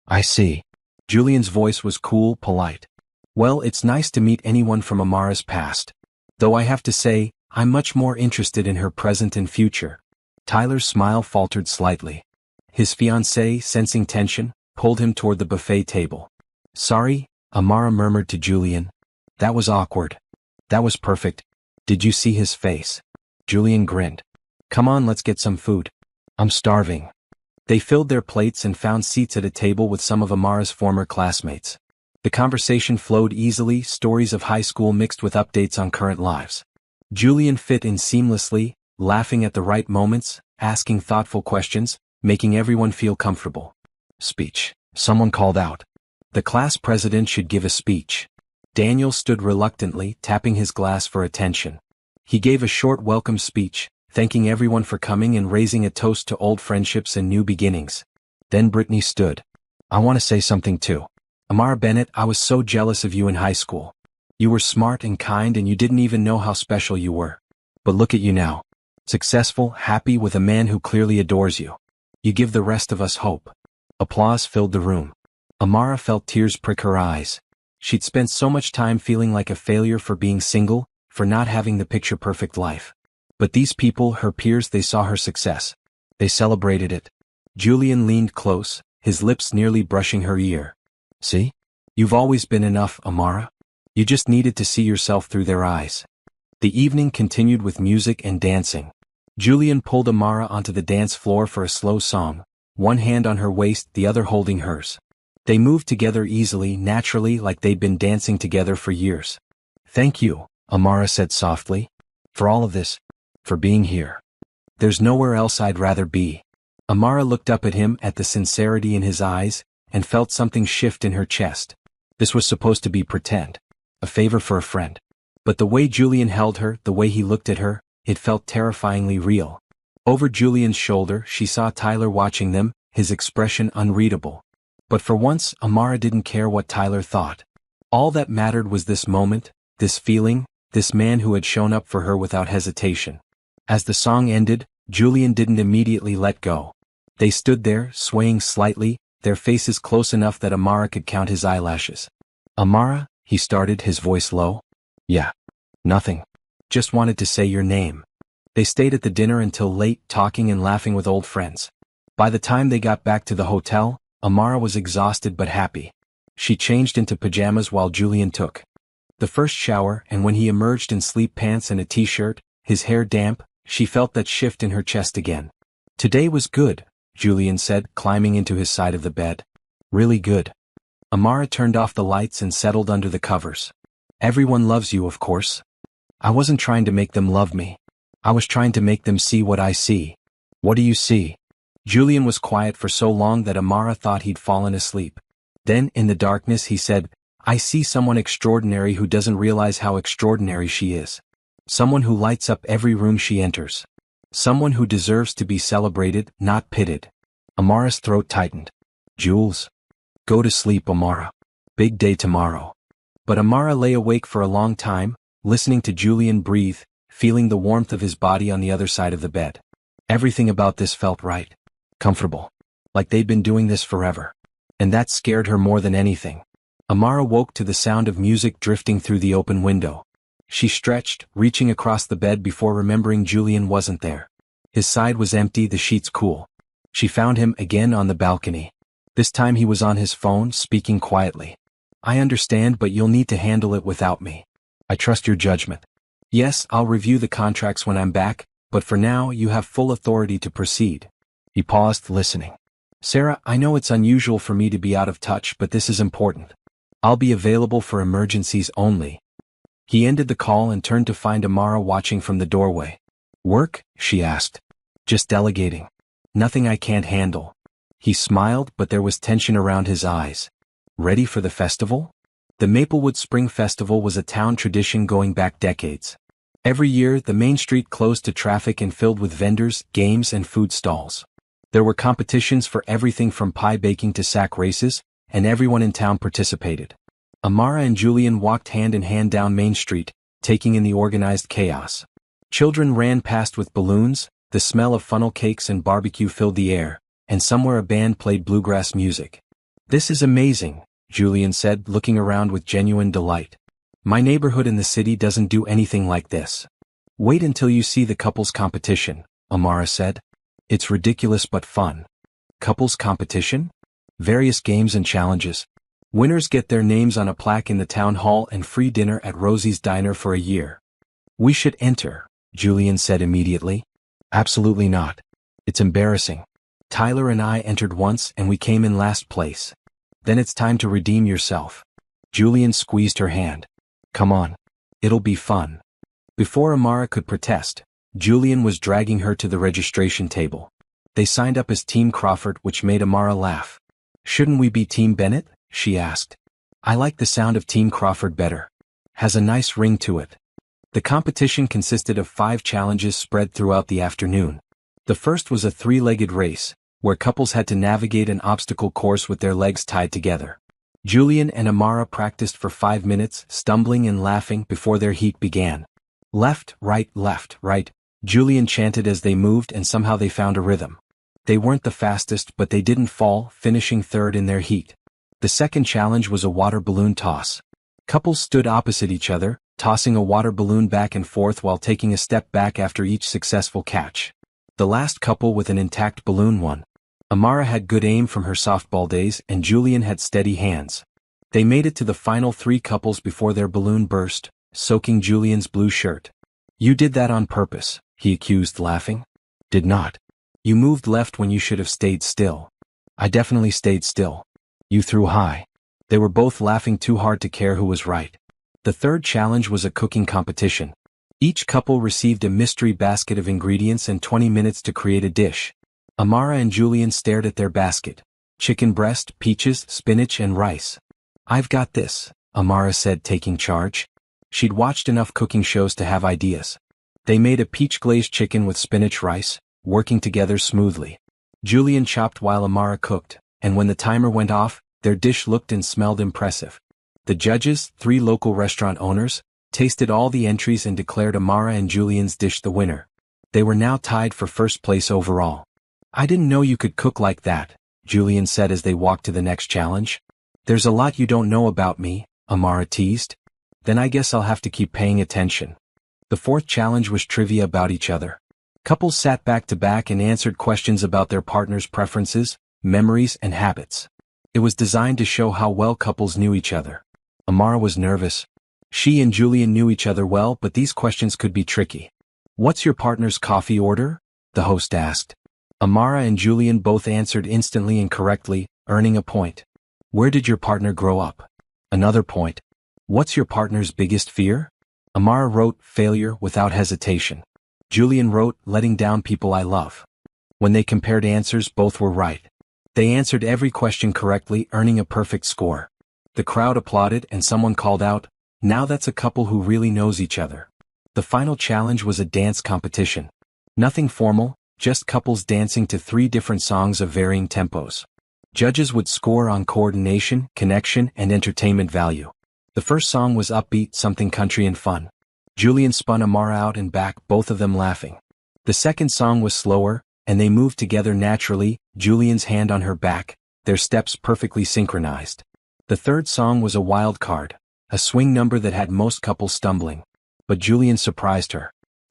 Speaker 1: I see. Julian's voice was cool, polite. Well, it's nice to meet anyone from Amara's past. Though I have to say, I'm much more interested in her present and future. Tyler's smile faltered slightly. His fiancée, sensing tension, pulled him toward the buffet table. Sorry, Amara murmured to Julian. That was awkward. That was perfect. Did you see his face? Julian grinned. Come on, let's get some food. I'm starving. They filled their plates and found seats at a table with some of Amara's former classmates. The conversation flowed easily, stories of high school mixed with updates on current lives. Julian fit in seamlessly, laughing at the right moments, asking thoughtful questions, making everyone feel comfortable. Speech. Someone called out. The class president should give a speech. Daniel stood reluctantly, tapping his glass for attention. He gave a short welcome speech, thanking everyone for coming and raising a toast to old friendships and new beginnings. Then Brittany stood. I want to say something too. Amara Bennett, I was so jealous of you in high school. You were smart and kind and you didn't even know how special you were. But look at you now. Successful, happy with a man who clearly adores you. You give the rest of us hope. Applause filled the room. Amara felt tears prick her eyes. She'd spent so much time feeling like a failure for being single, for not having the picture-perfect life. But these people, her peers, they saw her success. They celebrated it. Julian leaned close, his lips nearly brushing her ear. See? You've always been enough, Amara. You just needed to see yourself through their eyes. The evening continued with music and dancing. Julian pulled Amara onto the dance floor for a slow song, one hand on her waist, the other holding hers. They moved together easily, naturally, like they'd been dancing together for years. Thank you, Amara said softly. For all of this. For being here. There's nowhere else I'd rather be. Amara looked up at him, at the sincerity in his eyes, and felt something shift in her chest. This was supposed to be pretend. A favor for a friend. But the way Julian held her, the way he looked at her, it felt terrifyingly real. Over Julian's shoulder, she saw Tyler watching them, his expression unreadable. But for once, Amara didn't care what Tyler thought. All that mattered was this moment, this feeling, this man who had shown up for her without hesitation. As the song ended, Julian didn't immediately let go. They stood there, swaying slightly, their faces close enough that Amara could count his eyelashes. Amara, he started, his voice low. Yeah. Nothing. Just wanted to say your name. They stayed at the dinner until late, talking and laughing with old friends. By the time they got back to the hotel, Amara was exhausted but happy. She changed into pajamas while Julian took the first shower, and when he emerged in sleep pants and a t-shirt, his hair damp, she felt that shift in her chest again. Today was good, Julian said, climbing into his side of the bed. Really good. Amara turned off the lights and settled under the covers. Everyone loves you, of course. I wasn't trying to make them love me. I was trying to make them see what I see. What do you see? Julian was quiet for so long that Amara thought he'd fallen asleep. Then, in the darkness, he said, I see someone extraordinary who doesn't realize how extraordinary she is. Someone who lights up every room she enters. Someone who deserves to be celebrated, not pitted. Amara's throat tightened. Jules. Go to sleep, Amara. Big day tomorrow. But Amara lay awake for a long time, listening to Julian breathe, feeling the warmth of his body on the other side of the bed. Everything about this felt right. Comfortable. Like they'd been doing this forever. And that scared her more than anything. Amara woke to the sound of music drifting through the open window. She stretched, reaching across the bed before remembering Julian wasn't there. His side was empty, the sheets cool. She found him again on the balcony. This time he was on his phone, speaking quietly. I understand, but you'll need to handle it without me. I trust your judgment. Yes, I'll review the contracts when I'm back, but for now you have full authority to proceed. He paused, listening. Sarah, I know it's unusual for me to be out of touch, but this is important. I'll be available for emergencies only. He ended the call and turned to find Amara watching from the doorway. Work? She asked. Just delegating. Nothing I can't handle. He smiled, but there was tension around his eyes. Ready for the festival? The Maplewood Spring Festival was a town tradition going back decades. Every year, the main street closed to traffic and filled with vendors, games, and food stalls. There were competitions for everything from pie baking to sack races, and everyone in town participated. Amara and Julian walked hand in hand down Main Street, taking in the organized chaos. Children ran past with balloons, the smell of funnel cakes and barbecue filled the air, and somewhere a band played bluegrass music. This is amazing, Julian said, looking around with genuine delight. My neighborhood in the city doesn't do anything like this. Wait until you see the couples competition, Amara said. It's ridiculous but fun. Couples competition? Various games and challenges. Winners get their names on a plaque in the town hall and free dinner at Rosie's Diner for a year. We should enter, Julian said immediately. Absolutely not. It's embarrassing. Tyler and I entered once and we came in last place. Then it's time to redeem yourself. Julian squeezed her hand. Come on. It'll be fun. Before Amara could protest, Julian was dragging her to the registration table. They signed up as Team Crawford, which made Amara laugh. Shouldn't we be Team Bennett? She asked. I like the sound of Team Crawford better. Has a nice ring to it. The competition consisted of 5 challenges spread throughout the afternoon. The first was a 3-legged race, where couples had to navigate an obstacle course with their legs tied together. Julian and Amara practiced for 5 minutes, stumbling and laughing before their heat began. Left, right, Julian chanted as they moved, and somehow they found a rhythm. They weren't the fastest, but they didn't fall, finishing third in their heat. The second challenge was a water balloon toss. Couples stood opposite each other, tossing a water balloon back and forth while taking a step back after each successful catch. The last couple with an intact balloon won. Amara had good aim from her softball days, and Julian had steady hands. They made it to the final 3 couples before their balloon burst, soaking Julian's blue shirt. You did that on purpose, he accused, laughing. Did not. You moved left when you should have stayed still. I definitely stayed still. You threw high. They were both laughing too hard to care who was right. The third challenge was a cooking competition. Each couple received a mystery basket of ingredients and 20 minutes to create a dish. Amara and Julian stared at their basket. Chicken breast, peaches, spinach, and rice. I've got this, Amara said, taking charge. She'd watched enough cooking shows to have ideas. They made a peach-glazed chicken with spinach rice, working together smoothly. Julian chopped while Amara cooked, and when the timer went off, their dish looked and smelled impressive. The judges, 3 local restaurant owners, tasted all the entries and declared Amara and Julian's dish the winner. They were now tied for first place overall. I didn't know you could cook like that, Julian said as they walked to the next challenge. There's a lot you don't know about me, Amara teased. Then I guess I'll have to keep paying attention. The fourth challenge was trivia about each other. Couples sat back to back and answered questions about their partner's preferences, memories, and habits. It was designed to show how well couples knew each other. Amara was nervous. She and Julian knew each other well, but these questions could be tricky. What's your partner's coffee order? The host asked. Amara and Julian both answered instantly and correctly, earning a point. Where did your partner grow up? Another point. What's your partner's biggest fear? Amara wrote, failure, without hesitation. Julian wrote, letting down people I love. When they compared answers, both were right. They answered every question correctly, earning a perfect score. The crowd applauded and someone called out, now that's a couple who really knows each other. The final challenge was a dance competition. Nothing formal, just couples dancing to 3 different songs of varying tempos. Judges would score on coordination, connection, and entertainment value. The first song was upbeat, something country and fun. Julian spun Amara out and back, both of them laughing. The second song was slower, and they moved together naturally, Julian's hand on her back, their steps perfectly synchronized. The third song was a wild card, a swing number that had most couples stumbling. But Julian surprised her.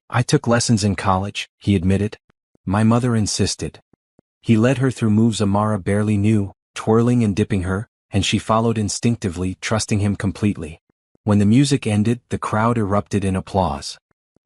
Speaker 1: I took lessons in college, he admitted. My mother insisted. He led her through moves Amara barely knew, twirling and dipping her, and she followed instinctively, trusting him completely. When the music ended, the crowd erupted in applause.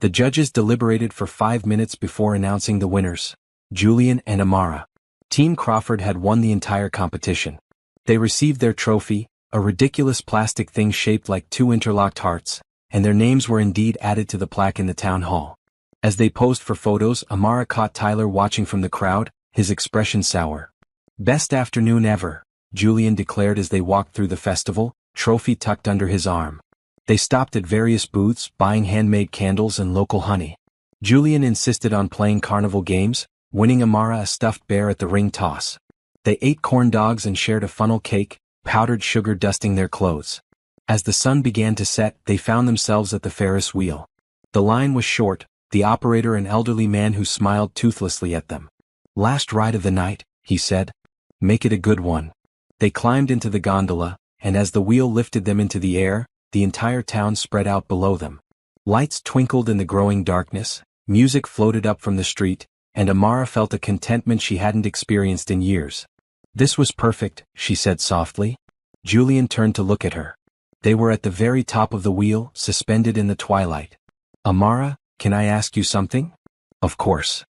Speaker 1: The judges deliberated for 5 minutes before announcing the winners. Julian and Amara. Team Crawford had won the entire competition. They received their trophy, a ridiculous plastic thing shaped like two interlocked hearts, and their names were indeed added to the plaque in the town hall. As they posed for photos, Amara caught Tyler watching from the crowd, his expression sour. "Best afternoon ever," Julian declared as they walked through the festival, trophy tucked under his arm. They stopped at various booths, buying handmade candles and local honey. Julian insisted on playing carnival games, winning Amara a stuffed bear at the ring toss. They ate corn dogs and shared a funnel cake, powdered sugar dusting their clothes. As the sun began to set, they found themselves at the Ferris wheel. The line was short, the operator an elderly man who smiled toothlessly at them. "Last ride of the night," he said. "Make it a good one." They climbed into the gondola, and as the wheel lifted them into the air, the entire town spread out below them. Lights twinkled in the growing darkness, music floated up from the street, and Amara felt a contentment she hadn't experienced in years. "This was perfect," she said softly. Julian turned to look at her. They were at the very top of the wheel, suspended in the twilight. "Amara, can I ask you something?" "Of course."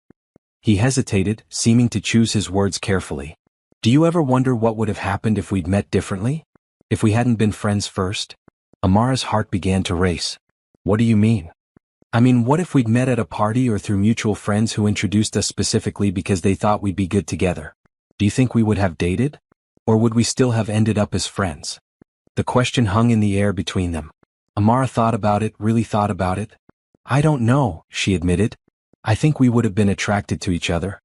Speaker 1: He hesitated, seeming to choose his words carefully. "Do you ever wonder what would have happened if we'd met differently? If we hadn't been friends first?" Amara's heart began to race. "What do you mean?" "I mean, what if we'd met at a party or through mutual friends who introduced us specifically because they thought we'd be good together? Do you think we would have dated? Or would we still have ended up as friends?" The question hung in the air between them. Amara thought about it, really thought about it. "I don't know," she admitted. "I think we would have been attracted to each other.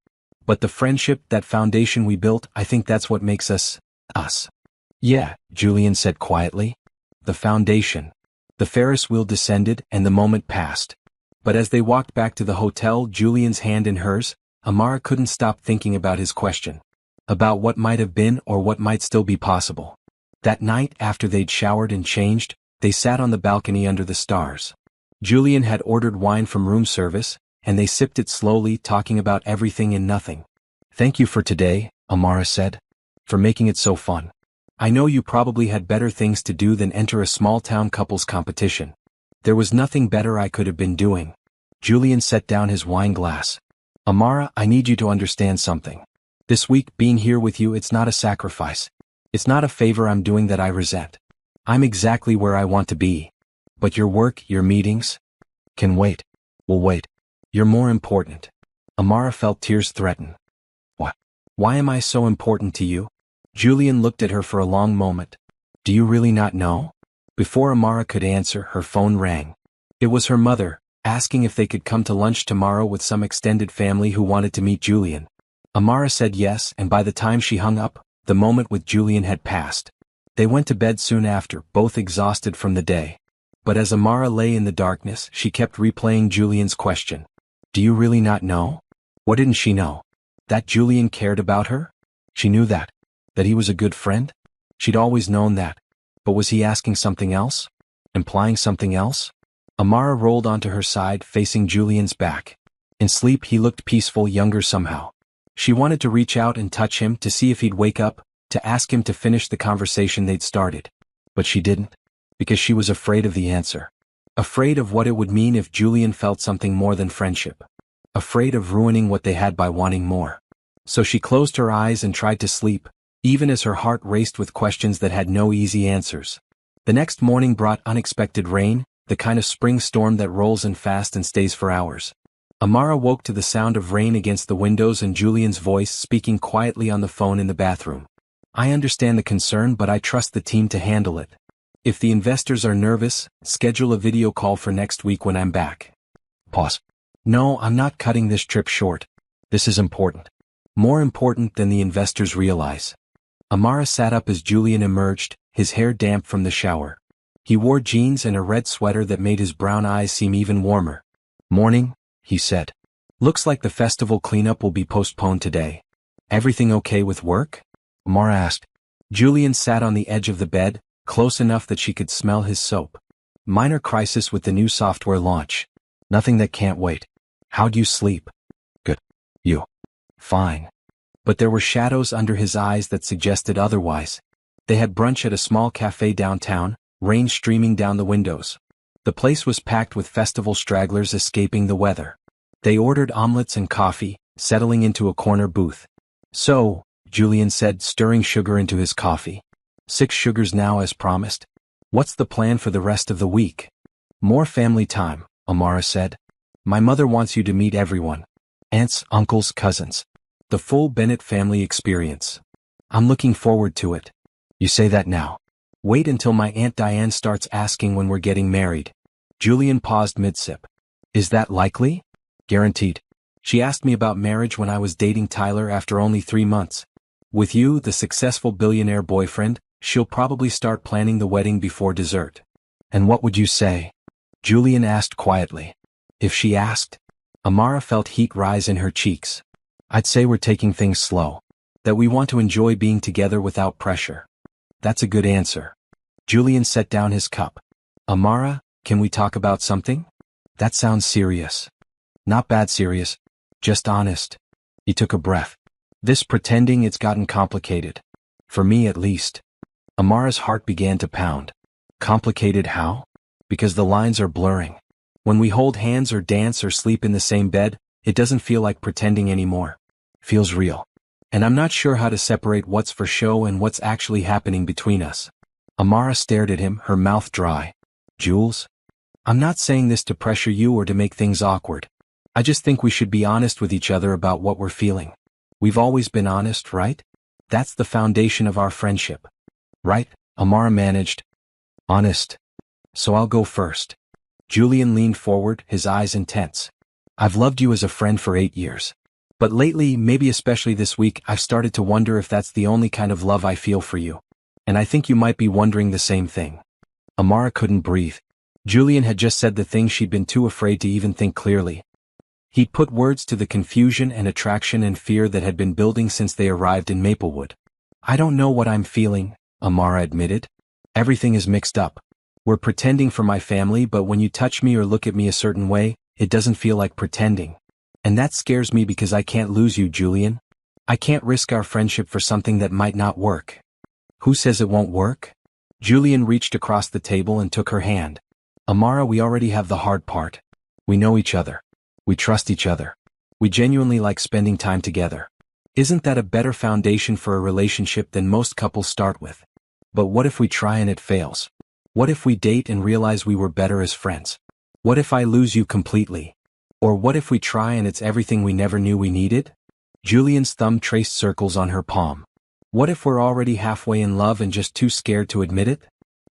Speaker 1: But the friendship, that foundation we built, I think that's what makes us, us." "Yeah," Julian said quietly. "The foundation." The Ferris wheel descended, and the moment passed. But as they walked back to the hotel, Julian's hand in hers, Amara couldn't stop thinking about his question. About what might have been or what might still be possible. That night, after they'd showered and changed, they sat on the balcony under the stars. Julian had ordered wine from room service, and they sipped it slowly, talking about everything and nothing. "Thank you for today," Amara said. "For making it so fun. I know you probably had better things to do than enter a small-town couples competition. There was nothing better I could have been doing." Julian set down his wine glass. "Amara, I need you to understand something. This week, being here with you, it's not a sacrifice. It's not a favor I'm doing that I resent. I'm exactly where I want to be. But your work, your meetings, can wait. Will wait. You're more important." Amara felt tears threaten. "What? Why am I so important to you?" Julian looked at her for a long moment. "Do you really not know?" Before Amara could answer, her phone rang. It was her mother, asking if they could come to lunch tomorrow with some extended family who wanted to meet Julian. Amara said yes, and by the time she hung up, the moment with Julian had passed. They went to bed soon after, both exhausted from the day. But as Amara lay in the darkness, she kept replaying Julian's question. "Do you really not know?" What didn't she know? That Julian cared about her? She knew that. That he was a good friend? She'd always known that. But was he asking something else? Implying something else? Amara rolled onto her side, facing Julian's back. In sleep he looked peaceful, younger somehow. She wanted to reach out and touch him, to see if he'd wake up, to ask him to finish the conversation they'd started. But she didn't. Because she was afraid of the answer. Afraid of what it would mean if Julian felt something more than friendship. Afraid of ruining what they had by wanting more. So she closed her eyes and tried to sleep, even as her heart raced with questions that had no easy answers. The next morning brought unexpected rain, the kind of spring storm that rolls in fast and stays for hours. Amara woke to the sound of rain against the windows and Julian's voice speaking quietly on the phone in the bathroom. "I understand the concern, but I trust the team to handle it. If the investors are nervous, schedule a video call for next week when I'm back." Pause. "No, I'm not cutting this trip short. This is important. More important than the investors realize." Amara sat up as Julian emerged, his hair damp from the shower. He wore jeans and a red sweater that made his brown eyes seem even warmer. "Morning," he said. "Looks like the festival cleanup will be postponed today. Everything okay with work?" Amara asked. Julian sat on the edge of the bed, close enough that she could smell his soap. "Minor crisis with the new software launch. Nothing that can't wait. How'd you sleep?" "Good. You?" "Fine." But there were shadows under his eyes that suggested otherwise. They had brunch at a small cafe downtown, rain streaming down the windows. The place was packed with festival stragglers escaping the weather. They ordered omelets and coffee, settling into a corner booth. So, Julian said, stirring sugar into his coffee. 6 sugars now as promised. What's the plan for the rest of the week? More family time, Amara said. My mother wants you to meet everyone. Aunts, uncles, cousins. The full Bennett family experience. I'm looking forward to it. You say that now. Wait until my Aunt Diane starts asking when we're getting married. Julian paused mid-sip. Is that likely? Guaranteed. She asked me about marriage when I was dating Tyler after only 3 months. With you, the successful billionaire boyfriend, she'll probably start planning the wedding before dessert. And what would you say? Julian asked quietly. If she asked? Amara felt heat rise in her cheeks. I'd say we're taking things slow. That we want to enjoy being together without pressure. That's a good answer. Julian set down his cup. Amara, can we talk about something? That sounds serious. Not bad serious. Just honest. He took a breath. This pretending, it's gotten complicated. For me at least. Amara's heart began to pound. Complicated how? Because the lines are blurring. When we hold hands or dance or sleep in the same bed, it doesn't feel like pretending anymore. Feels real. And I'm not sure how to separate what's for show and what's actually happening between us. Amara stared at him, her mouth dry. Jules? I'm not saying this to pressure you or to make things awkward. I just think we should be honest with each other about what we're feeling. We've always been honest, right? That's the foundation of our friendship. Right? Amara managed. Honest. So I'll go first. Julian leaned forward, his eyes intense. I've loved you as a friend for 8 years. But lately, maybe especially this week, I've started to wonder if that's the only kind of love I feel for you. And I think you might be wondering the same thing. Amara couldn't breathe. Julian had just said the thing she'd been too afraid to even think clearly. He'd put words to the confusion and attraction and fear that had been building since they arrived in Maplewood. I don't know what I'm feeling, Amara admitted. Everything is mixed up. We're pretending for my family, but when you touch me or look at me a certain way, it doesn't feel like pretending. And that scares me because I can't lose you, Julian. I can't risk our friendship for something that might not work. Who says it won't work? Julian reached across the table and took her hand. Amara, we already have the hard part. We know each other. We trust each other. We genuinely like spending time together. Isn't that a better foundation for a relationship than most couples start with? But what if we try and it fails? What if we date and realize we were better as friends? What if I lose you completely? Or what if we try and it's everything we never knew we needed? Julian's thumb traced circles on her palm. What if we're already halfway in love and just too scared to admit it?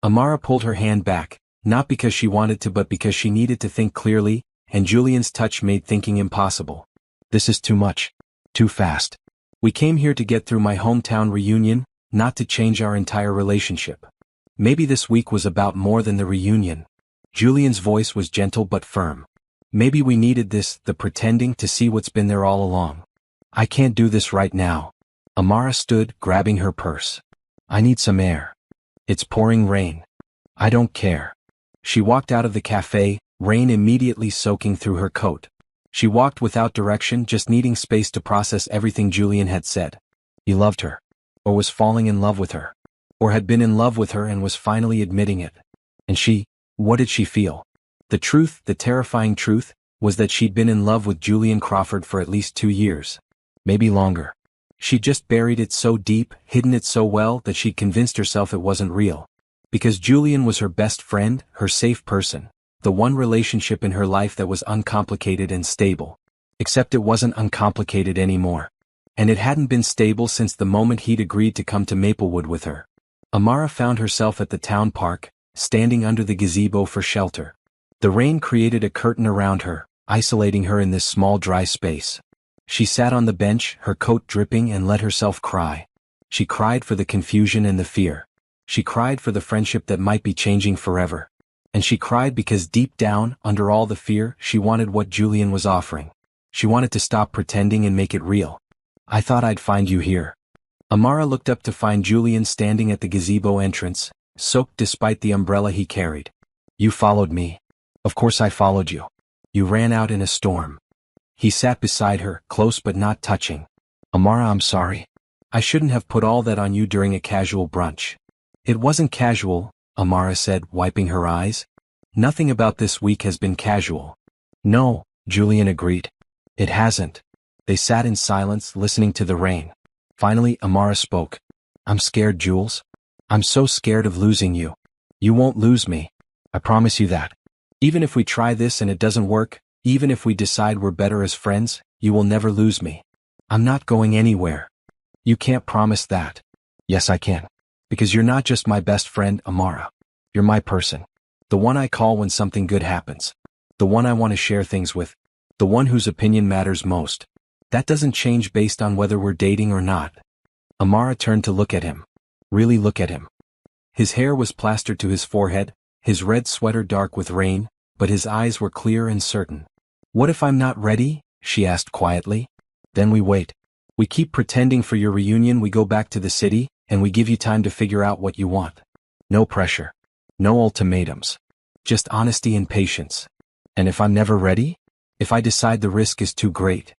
Speaker 1: Amara pulled her hand back, not because she wanted to but because she needed to think clearly, and Julian's touch made thinking impossible. This is too much. Too fast. We came here to get through my hometown reunion, not to change our entire relationship. Maybe this week was about more than the reunion. Julian's voice was gentle but firm. Maybe we needed this, the pretending, to see what's been there all along. I can't do this right now. Amara stood, grabbing her purse. I need some air. It's pouring rain. I don't care. She walked out of the cafe, rain immediately soaking through her coat. She walked without direction, just needing space to process everything Julian had said. He loved her. Or was falling in love with her. Or had been in love with her and was finally admitting it. And she, what did she feel? The truth, the terrifying truth, was that she'd been in love with Julian Crawford for at least 2 years. Maybe longer. She'd just buried it so deep, hidden it so well that she'd convinced herself it wasn't real. Because Julian was her best friend, her safe person, the one relationship in her life that was uncomplicated and stable. Except it wasn't uncomplicated anymore. And it hadn't been stable since the moment he'd agreed to come to Maplewood with her. Amara found herself at the town park, standing under the gazebo for shelter. The rain created a curtain around her, isolating her in this small dry space. She sat on the bench, her coat dripping, and let herself cry. She cried for the confusion and the fear. She cried for the friendship that might be changing forever. And she cried because deep down, under all the fear, she wanted what Julian was offering. She wanted to stop pretending and make it real. I thought I'd find you here. Amara looked up to find Julian standing at the gazebo entrance, soaked despite the umbrella he carried. You followed me. Of course I followed you. You ran out in a storm. He sat beside her, close but not touching. Amara, I'm sorry. I shouldn't have put all that on you during a casual brunch. It wasn't casual, Amara said, wiping her eyes. Nothing about this week has been casual. No, Julian agreed. It hasn't. They sat in silence, listening to the rain. Finally, Amara spoke. I'm scared, Jules. I'm so scared of losing you. You won't lose me. I promise you that. Even if we try this and it doesn't work, even if we decide we're better as friends, you will never lose me. I'm not going anywhere. You can't promise that. Yes, I can. Because you're not just my best friend, Amara. You're my person. The one I call when something good happens. The one I want to share things with. The one whose opinion matters most. That doesn't change based on whether we're dating or not. Amara turned to look at him. Really look at him. His hair was plastered to his forehead, his red sweater dark with rain, but his eyes were clear and certain. What if I'm not ready? She asked quietly. Then we wait. We keep pretending for your reunion, we go back to the city, and we give you time to figure out what you want. No pressure. No ultimatums. Just honesty and patience. And if I'm never ready? If I decide the risk is too great?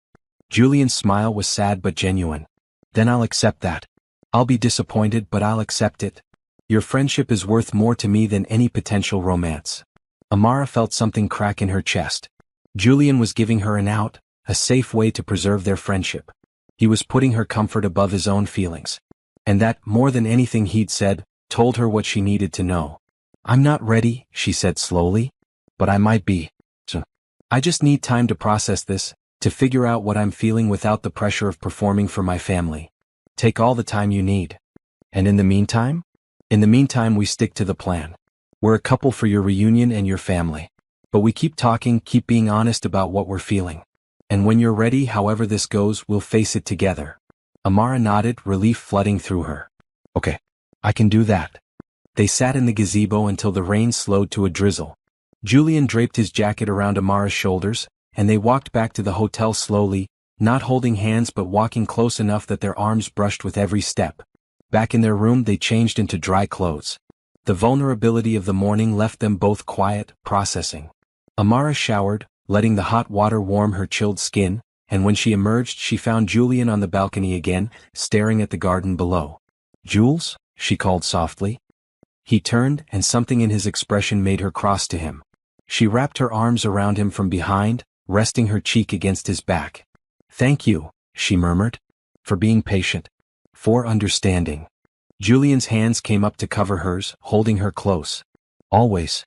Speaker 1: Julian's smile was sad but genuine. Then I'll accept that. I'll be disappointed, but I'll accept it. Your friendship is worth more to me than any potential romance. Amara felt something crack in her chest. Julian was giving her an out, a safe way to preserve their friendship. He was putting her comfort above his own feelings. And that, more than anything he'd said, told her what she needed to know. I'm not ready, she said slowly. But I might be. I just need time to process this, to figure out what I'm feeling without the pressure of performing for my family. Take all the time you need. And in the meantime? In the meantime, we stick to the plan. We're a couple for your reunion and your family. But we keep talking, keep being honest about what we're feeling. And when you're ready, however this goes, we'll face it together. Amara nodded, relief flooding through her. Okay. I can do that. They sat in the gazebo until the rain slowed to a drizzle. Julian draped his jacket around Amara's shoulders, and they walked back to the hotel slowly, not holding hands but walking close enough that their arms brushed with every step. Back in their room, they changed into dry clothes. The vulnerability of the morning left them both quiet, processing. Amara showered, letting the hot water warm her chilled skin, and when she emerged she found Julian on the balcony again, staring at the garden below. Jules? She called softly. He turned, and something in his expression made her cross to him. She wrapped her arms around him from behind, resting her cheek against his back. Thank you, she murmured. For being patient. For understanding. Julian's hands came up to cover hers, holding her close. Always.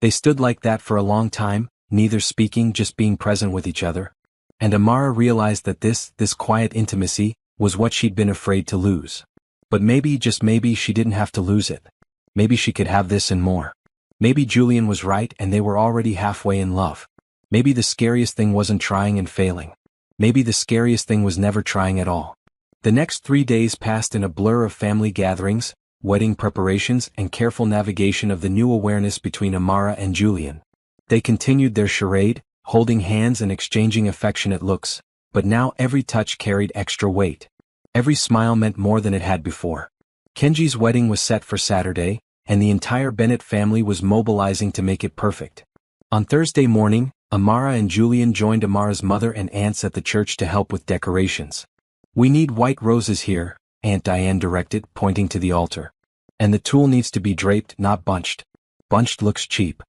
Speaker 1: They stood like that for a long time, neither speaking, just being present with each other. And Amara realized that this quiet intimacy, was what she'd been afraid to lose. But maybe, just maybe, she didn't have to lose it. Maybe she could have this and more. Maybe Julian was right and they were already halfway in love. Maybe the scariest thing wasn't trying and failing. Maybe the scariest thing was never trying at all. The next 3 days passed in a blur of family gatherings, wedding preparations, and careful navigation of the new awareness between Amara and Julian. They continued their charade, holding hands and exchanging affectionate looks, but now every touch carried extra weight. Every smile meant more than it had before. Kenji's wedding was set for Saturday, and the entire Bennett family was mobilizing to make it perfect. On Thursday morning, Amara and Julian joined Amara's mother and aunts at the church to help with decorations. We need white roses here, Aunt Diane directed, pointing to the altar. And the tulle needs to be draped, not bunched. Bunched looks cheap.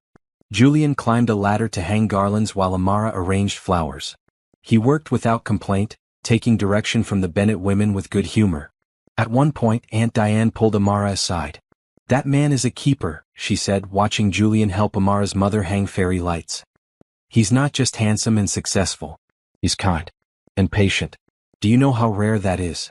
Speaker 1: Julian climbed a ladder to hang garlands while Amara arranged flowers. He worked without complaint, taking direction from the Bennett women with good humor. At one point, Aunt Diane pulled Amara aside. That man is a keeper, she said, watching Julian help Amara's mother hang fairy lights. He's not just handsome and successful. He's kind. And patient. Do you know how rare that is?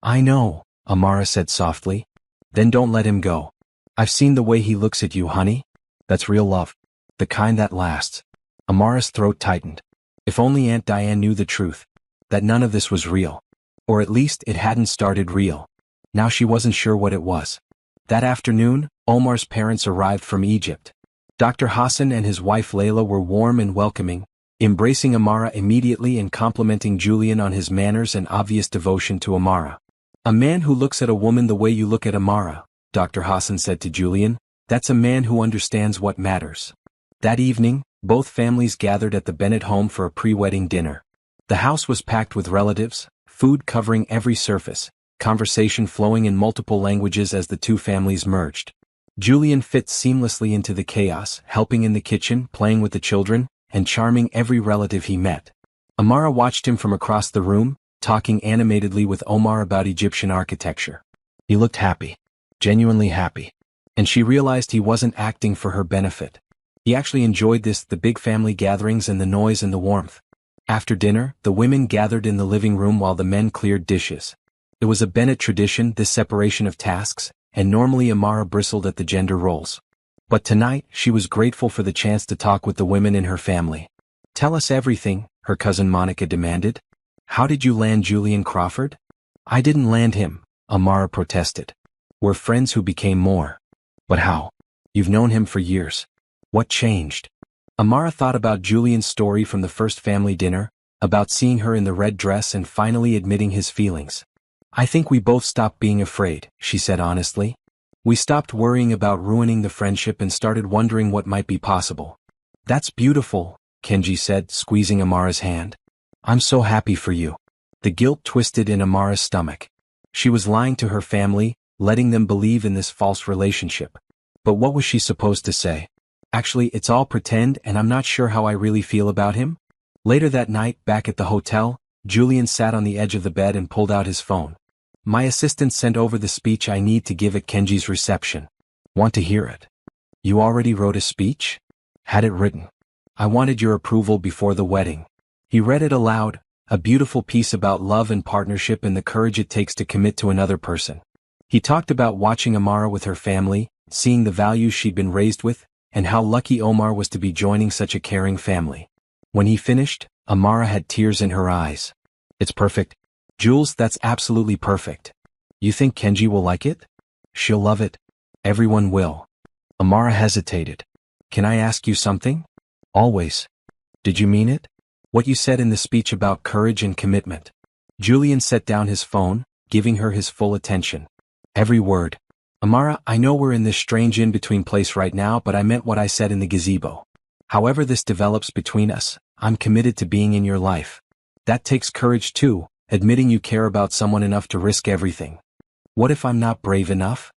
Speaker 1: I know, Amara said softly. Then don't let him go. I've seen the way he looks at you, honey. That's real love. The kind that lasts. Amara's throat tightened. If only Aunt Diane knew the truth. That none of this was real. Or at least it hadn't started real. Now she wasn't sure what it was. That afternoon, Omar's parents arrived from Egypt. Dr. Hassan and his wife Layla were warm and welcoming, embracing Amara immediately and complimenting Julian on his manners and obvious devotion to Amara. A man who looks at a woman the way you look at Amara, Dr. Hassan said to Julian, that's a man who understands what matters. That evening, both families gathered at the Bennett home for a pre-wedding dinner. The house was packed with relatives, food covering every surface, conversation flowing in multiple languages as the two families merged. Julian fit seamlessly into the chaos, helping in the kitchen, playing with the children, and charming every relative he met. Amara watched him from across the room, talking animatedly with Omar about Egyptian architecture. He looked happy. Genuinely happy. And she realized he wasn't acting for her benefit. He actually enjoyed the big family gatherings and the noise and the warmth. After dinner, the women gathered in the living room while the men cleared dishes. It was a Bennett tradition, this separation of tasks, and normally Amara bristled at the gender roles. But tonight, she was grateful for the chance to talk with the women in her family. "Tell us everything," her cousin Monica demanded. "How did you land Julian Crawford?" "I didn't land him," Amara protested. "We're friends who became more." "But how? You've known him for years. What changed?" Amara thought about Julian's story from the first family dinner, about seeing her in the red dress and finally admitting his feelings. "I think we both stopped being afraid," she said honestly. "We stopped worrying about ruining the friendship and started wondering what might be possible." "That's beautiful," Kenji said, squeezing Amara's hand. "I'm so happy for you." The guilt twisted in Amara's stomach. She was lying to her family, letting them believe in this false relationship. But what was she supposed to say? "Actually, it's all pretend and I'm not sure how I really feel about him?" Later that night, back at the hotel, Julian sat on the edge of the bed and pulled out his phone. "My assistant sent over the speech I need to give at Kenji's reception. Want to hear it?" "You already wrote a speech?" "Had it written. I wanted your approval before the wedding." He read it aloud, a beautiful piece about love and partnership and the courage it takes to commit to another person. He talked about watching Amara with her family, seeing the values she'd been raised with, and how lucky Omar was to be joining such a caring family. When he finished, Amara had tears in her eyes. "It's perfect. Jules, that's absolutely perfect. You think Kenji will like it?" "She'll love it. Everyone will." Amara hesitated. "Can I ask you something?" "Always." "Did you mean it? What you said in the speech about courage and commitment?" Julian set down his phone, giving her his full attention. "Every word." "Amara, I know we're in this strange in-between place right now, but I meant what I said in the gazebo. However this develops between us, I'm committed to being in your life. That takes courage too, admitting you care about someone enough to risk everything." "What if I'm not brave enough?"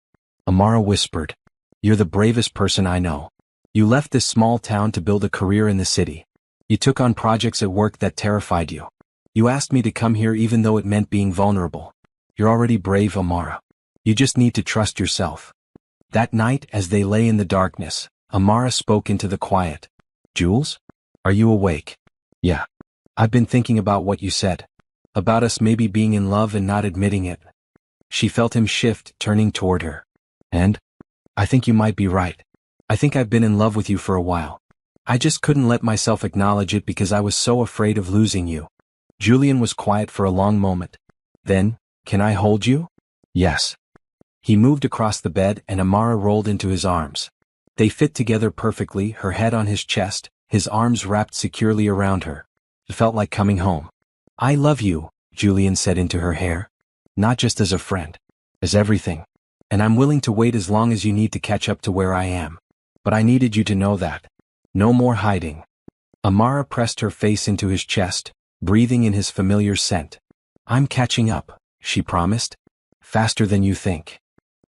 Speaker 1: Amara whispered. "You're the bravest person I know. You left this small town to build a career in the city. You took on projects at work that terrified you. You asked me to come here even though it meant being vulnerable. You're already brave, Amara. You just need to trust yourself." That night, as they lay in the darkness, Amara spoke into the quiet. "Jules? Are you awake?" "Yeah. I've been thinking about what you said. About us maybe being in love and not admitting it." She felt him shift, turning toward her. "And? I think you might be right. I think I've been in love with you for a while. I just couldn't let myself acknowledge it because I was so afraid of losing you." Julian was quiet for a long moment. Then, "Can I hold you?" "Yes." He moved across the bed and Amara rolled into his arms. They fit together perfectly, her head on his chest, his arms wrapped securely around her. It felt like coming home. "I love you," Julian said into her hair. "Not just as a friend. As everything. And I'm willing to wait as long as you need to catch up to where I am. But I needed you to know that. No more hiding." Amara pressed her face into his chest, breathing in his familiar scent. "I'm catching up," she promised. "Faster than you think."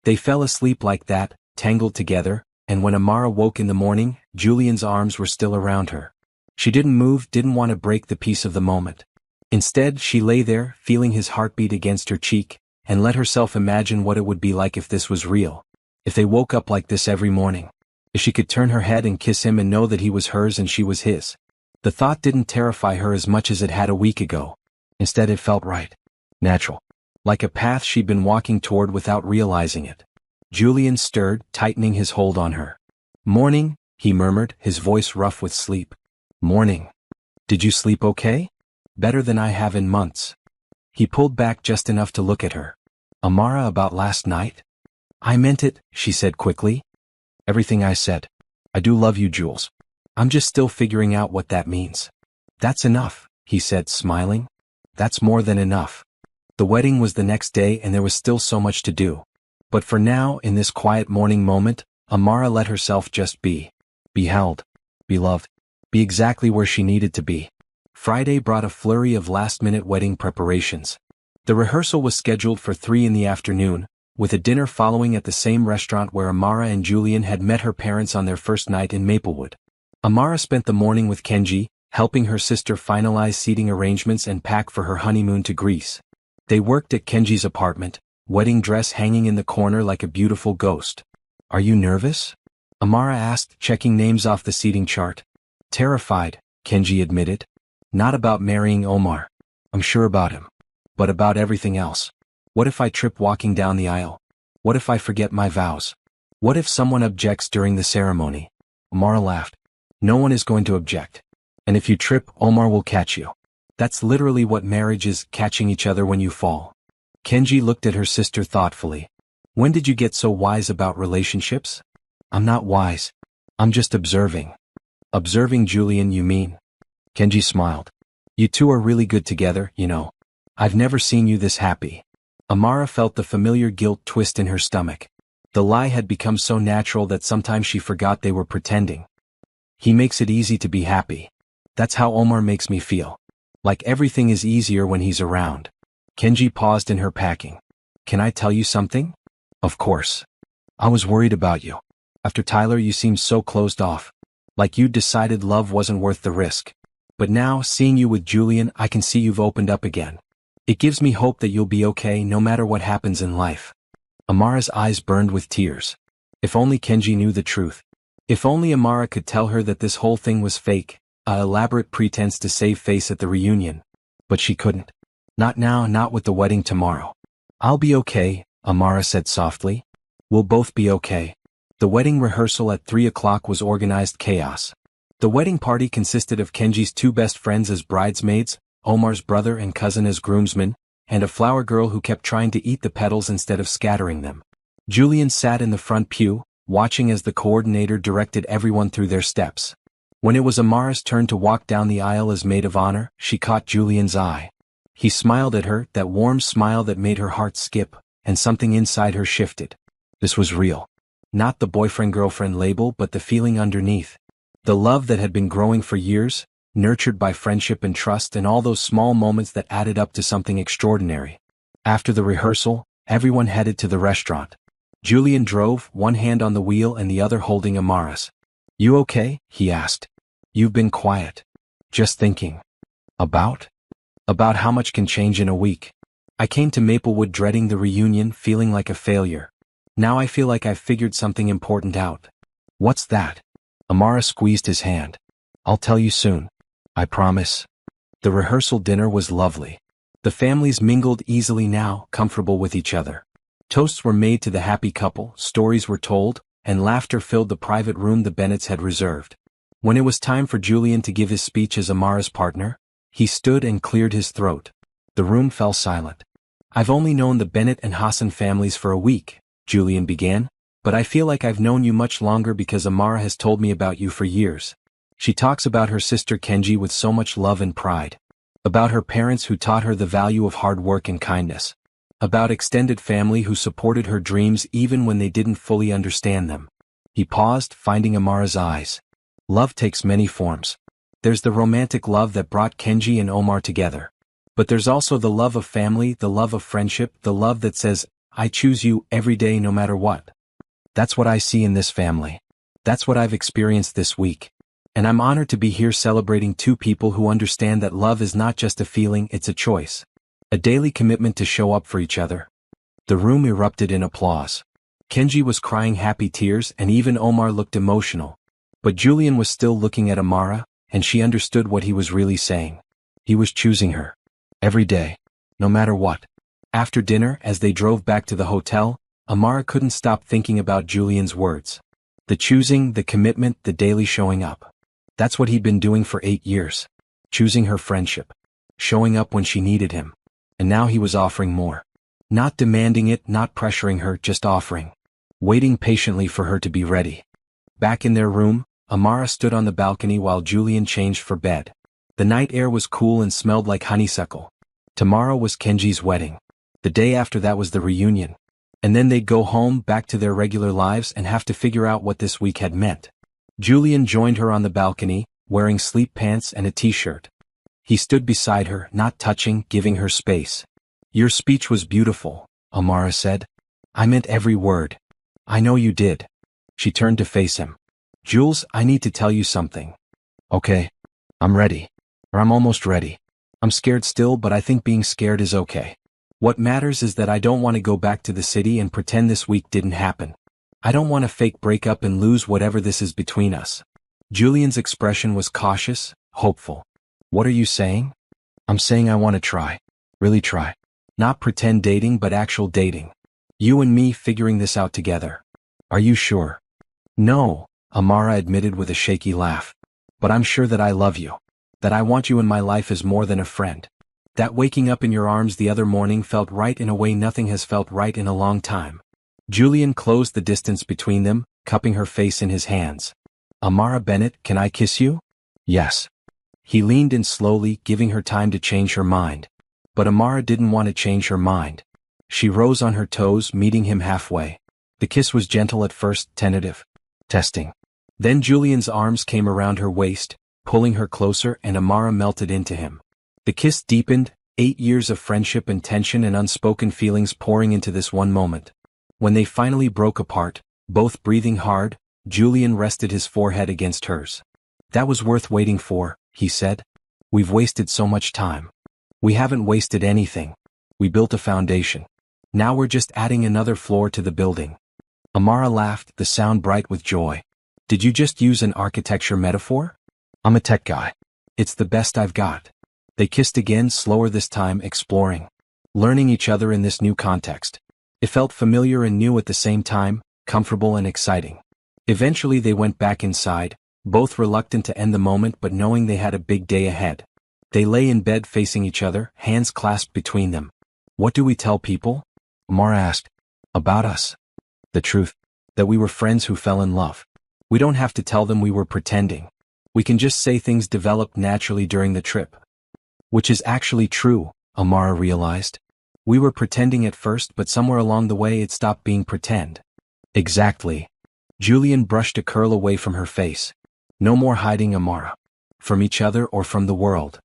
Speaker 1: They fell asleep like that, tangled together, and when Amara woke in the morning, Julian's arms were still around her. She didn't move, didn't want to break the peace of the moment. Instead, she lay there, feeling his heartbeat against her cheek, and let herself imagine what it would be like if this was real. If they woke up like this every morning. If she could turn her head and kiss him and know that he was hers and she was his. The thought didn't terrify her as much as it had a week ago. Instead, it felt right. Natural. Like a path she'd been walking toward without realizing it. Julian stirred, tightening his hold on her. "Morning," he murmured, his voice rough with sleep. "Morning. Did you sleep okay?" "Better than I have in months." He pulled back just enough to look at her. "Amara, about last night?" "I meant it," she said quickly. "Everything I said. I do love you, Jules. I'm just still figuring out what that means." "That's enough," he said, smiling. "That's more than enough." The wedding was the next day and there was still so much to do. But for now, in this quiet morning moment, Amara let herself just be. Be held. Be loved. Be exactly where she needed to be. Friday brought a flurry of last-minute wedding preparations. The rehearsal was scheduled for 3 in the afternoon, with a dinner following at the same restaurant where Amara and Julian had met her parents on their first night in Maplewood. Amara spent the morning with Kenji, helping her sister finalize seating arrangements and pack for her honeymoon to Greece. They worked at Kenji's apartment, wedding dress hanging in the corner like a beautiful ghost. "Are you nervous?" Amara asked, checking names off the seating chart. "Terrified," Kenji admitted. "Not about marrying Omar. I'm sure about him. But about everything else. What if I trip walking down the aisle? What if I forget my vows? What if someone objects during the ceremony?" Amara laughed. "No one is going to object. And if you trip, Omar will catch you. That's literally what marriage is, catching each other when you fall." Kenji looked at her sister thoughtfully. "When did you get so wise about relationships?" "I'm not wise. I'm just observing." "Observing Julian, you mean?" Kenji smiled. "You two are really good together, you know. I've never seen you this happy." Amara felt the familiar guilt twist in her stomach. The lie had become so natural that sometimes she forgot they were pretending. "He makes it easy to be happy. That's how Omar makes me feel. Like everything is easier when he's around." Kenji paused in her packing. "Can I tell you something?" "Of course. I was worried about you. After Tyler you seemed so closed off. Like you'd decided love wasn't worth the risk. But now, seeing you with Julian, I can see you've opened up again. It gives me hope that you'll be okay no matter what happens in life." Amara's eyes burned with tears. If only Kenji knew the truth. If only Amara could tell her that this whole thing was fake, an elaborate pretense to save face at the reunion. But she couldn't. Not now, not with the wedding tomorrow. "I'll be okay," Amara said softly. "We'll both be okay." The wedding rehearsal at 3 o'clock was organized chaos. The wedding party consisted of Kenji's two best friends as bridesmaids, Omar's brother and cousin as groomsmen, and a flower girl who kept trying to eat the petals instead of scattering them. Julian sat in the front pew, watching as the coordinator directed everyone through their steps. When it was Amara's turn to walk down the aisle as maid of honor, she caught Julian's eye. He smiled at her, that warm smile that made her heart skip, and something inside her shifted. This was real. Not the boyfriend-girlfriend label, but the feeling underneath. The love that had been growing for years, nurtured by friendship and trust and all those small moments that added up to something extraordinary. After the rehearsal, everyone headed to the restaurant. Julian drove, one hand on the wheel and the other holding Amara's. "You okay?" he asked. "You've been quiet." "Just thinking." "About?" "About how much can change in a week. I came to Maplewood dreading the reunion, feeling like a failure. Now I feel like I've figured something important out." "What's that?" Amara squeezed his hand. "I'll tell you soon. I promise." The rehearsal dinner was lovely. The families mingled easily now, comfortable with each other. Toasts were made to the happy couple, stories were told, and laughter filled the private room the Bennetts had reserved. When it was time for Julian to give his speech as Amara's partner, he stood and cleared his throat. The room fell silent. "I've only known the Bennett and Hassan families for a week," Julian began, "but I feel like I've known you much longer because Amara has told me about you for years. She talks about her sister Kenji with so much love and pride. About her parents who taught her the value of hard work and kindness. About extended family who supported her dreams even when they didn't fully understand them." He paused, finding Amara's eyes. "Love takes many forms. There's the romantic love that brought Kenji and Omar together. But there's also the love of family, the love of friendship, the love that says, 'I choose you every day no matter what.' That's what I see in this family. That's what I've experienced this week. And I'm honored to be here celebrating two people who understand that love is not just a feeling, it's a choice. A daily commitment to show up for each other." The room erupted in applause. Kenji was crying happy tears and even Omar looked emotional. But Julian was still looking at Amara, and she understood what he was really saying. He was choosing her. Every day. No matter what. After dinner, as they drove back to the hotel, Amara couldn't stop thinking about Julian's words. The choosing, the commitment, the daily showing up. That's what he'd been doing for 8 years. Choosing her friendship. Showing up when she needed him. And now he was offering more. Not demanding it, not pressuring her, just offering. Waiting patiently for her to be ready. Back in their room, Amara stood on the balcony while Julian changed for bed. The night air was cool and smelled like honeysuckle. Tomorrow was Kenji's wedding. The day after that was the reunion. And then they'd go home, back to their regular lives and have to figure out what this week had meant. Julian joined her on the balcony, wearing sleep pants and a t-shirt. He stood beside her, not touching, giving her space. "Your speech was beautiful," Amara said. "I meant every word. I know you did." She turned to face him. "Jules, I need to tell you something." "Okay." I'm ready. Or I'm almost ready. I'm scared still, but I think being scared is okay. What matters is that I don't want to go back to the city and pretend this week didn't happen. I don't want to fake break up and lose whatever this is between us. Julian's expression was cautious, hopeful. What are you saying? I'm saying I want to try. Really try. Not pretend dating but actual dating. You and me figuring this out together. Are you sure? No, Amara admitted with a shaky laugh. But I'm sure that I love you. That I want you in my life as more than a friend. That waking up in your arms the other morning felt right in a way nothing has felt right in a long time. Julian closed the distance between them, cupping her face in his hands. Amara Bennett, can I kiss you? Yes. He leaned in slowly, giving her time to change her mind. But Amara didn't want to change her mind. She rose on her toes, meeting him halfway. The kiss was gentle at first, tentative. Testing. Then Julian's arms came around her waist, pulling her closer, and Amara melted into him. The kiss deepened, 8 years of friendship and tension and unspoken feelings pouring into this one moment. When they finally broke apart, both breathing hard, Julian rested his forehead against hers. That was worth waiting for, he said. We've wasted so much time. We haven't wasted anything. We built a foundation. Now we're just adding another floor to the building. Amara laughed, the sound bright with joy. Did you just use an architecture metaphor? I'm a tech guy. It's the best I've got. They kissed again, slower this time, exploring. Learning each other in this new context. It felt familiar and new at the same time, comfortable and exciting. Eventually they went back inside, both reluctant to end the moment but knowing they had a big day ahead. They lay in bed facing each other, hands clasped between them. What do we tell people? Amara asked. About us. The truth. That we were friends who fell in love. We don't have to tell them we were pretending. We can just say things developed naturally during the trip. Which is actually true, Amara realized. We were pretending at first, but somewhere along the way it stopped being pretend. Exactly. Julian brushed a curl away from her face. No more hiding, Amara. From each other or from the world.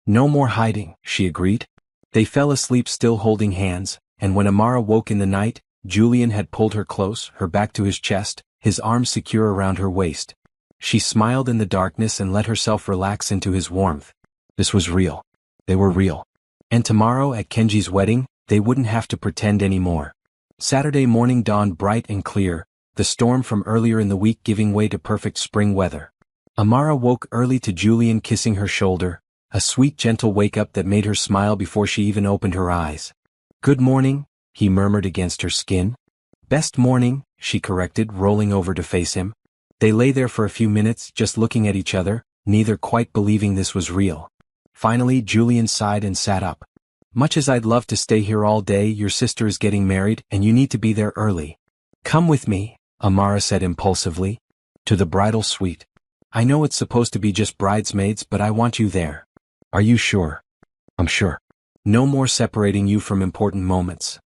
Speaker 1: No more hiding, she agreed. They fell asleep still holding hands, and when Amara woke in the night, Julian had pulled her close, her back to his chest, his arms secure around her waist. She smiled in the darkness and let herself relax into his warmth. This was real. They were real. And tomorrow at Kenji's wedding, they wouldn't have to pretend anymore. Saturday morning dawned bright and clear, the storm from earlier in the week giving way to perfect spring weather. Amara woke early to Julian kissing her shoulder, a sweet gentle wake-up that made her smile before she even opened her eyes. Good morning, he murmured against her skin. Best morning, she corrected, rolling over to face him. They lay there for a few minutes, just looking at each other, neither quite believing this was real. Finally, Julian sighed and sat up. Much as I'd love to stay here all day, your sister is getting married, and you need to be there early. Come with me, Amara said impulsively. To the bridal suite. I know it's supposed to be just bridesmaids, but I want you there. Are you sure? I'm sure. No more separating you from important moments.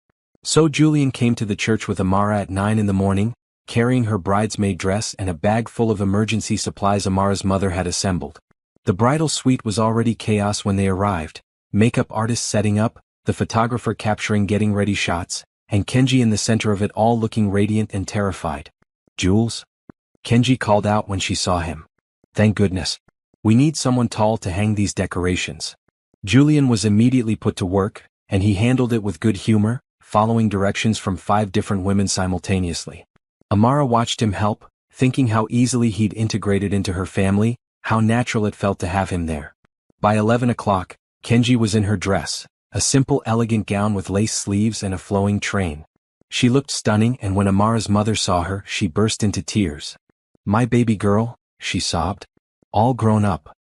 Speaker 1: So Julian came to the church with Amara at 9 in the morning, carrying her bridesmaid dress and a bag full of emergency supplies Amara's mother had assembled. The bridal suite was already chaos when they arrived, makeup artists setting up, the photographer capturing getting ready shots, and Kenji in the center of it all looking radiant and terrified. Jules? Kenji called out when she saw him. Thank goodness. We need someone tall to hang these decorations. Julian was immediately put to work, and he handled it with good humor, following directions from 5 different women simultaneously. Amara watched him help, thinking how easily he'd integrated into her family, how natural it felt to have him there. By 11 o'clock, Kenji was in her dress, a simple elegant gown with lace sleeves and a flowing train. She looked stunning, and when Amara's mother saw her, she burst into tears. My baby girl, she sobbed. All grown up.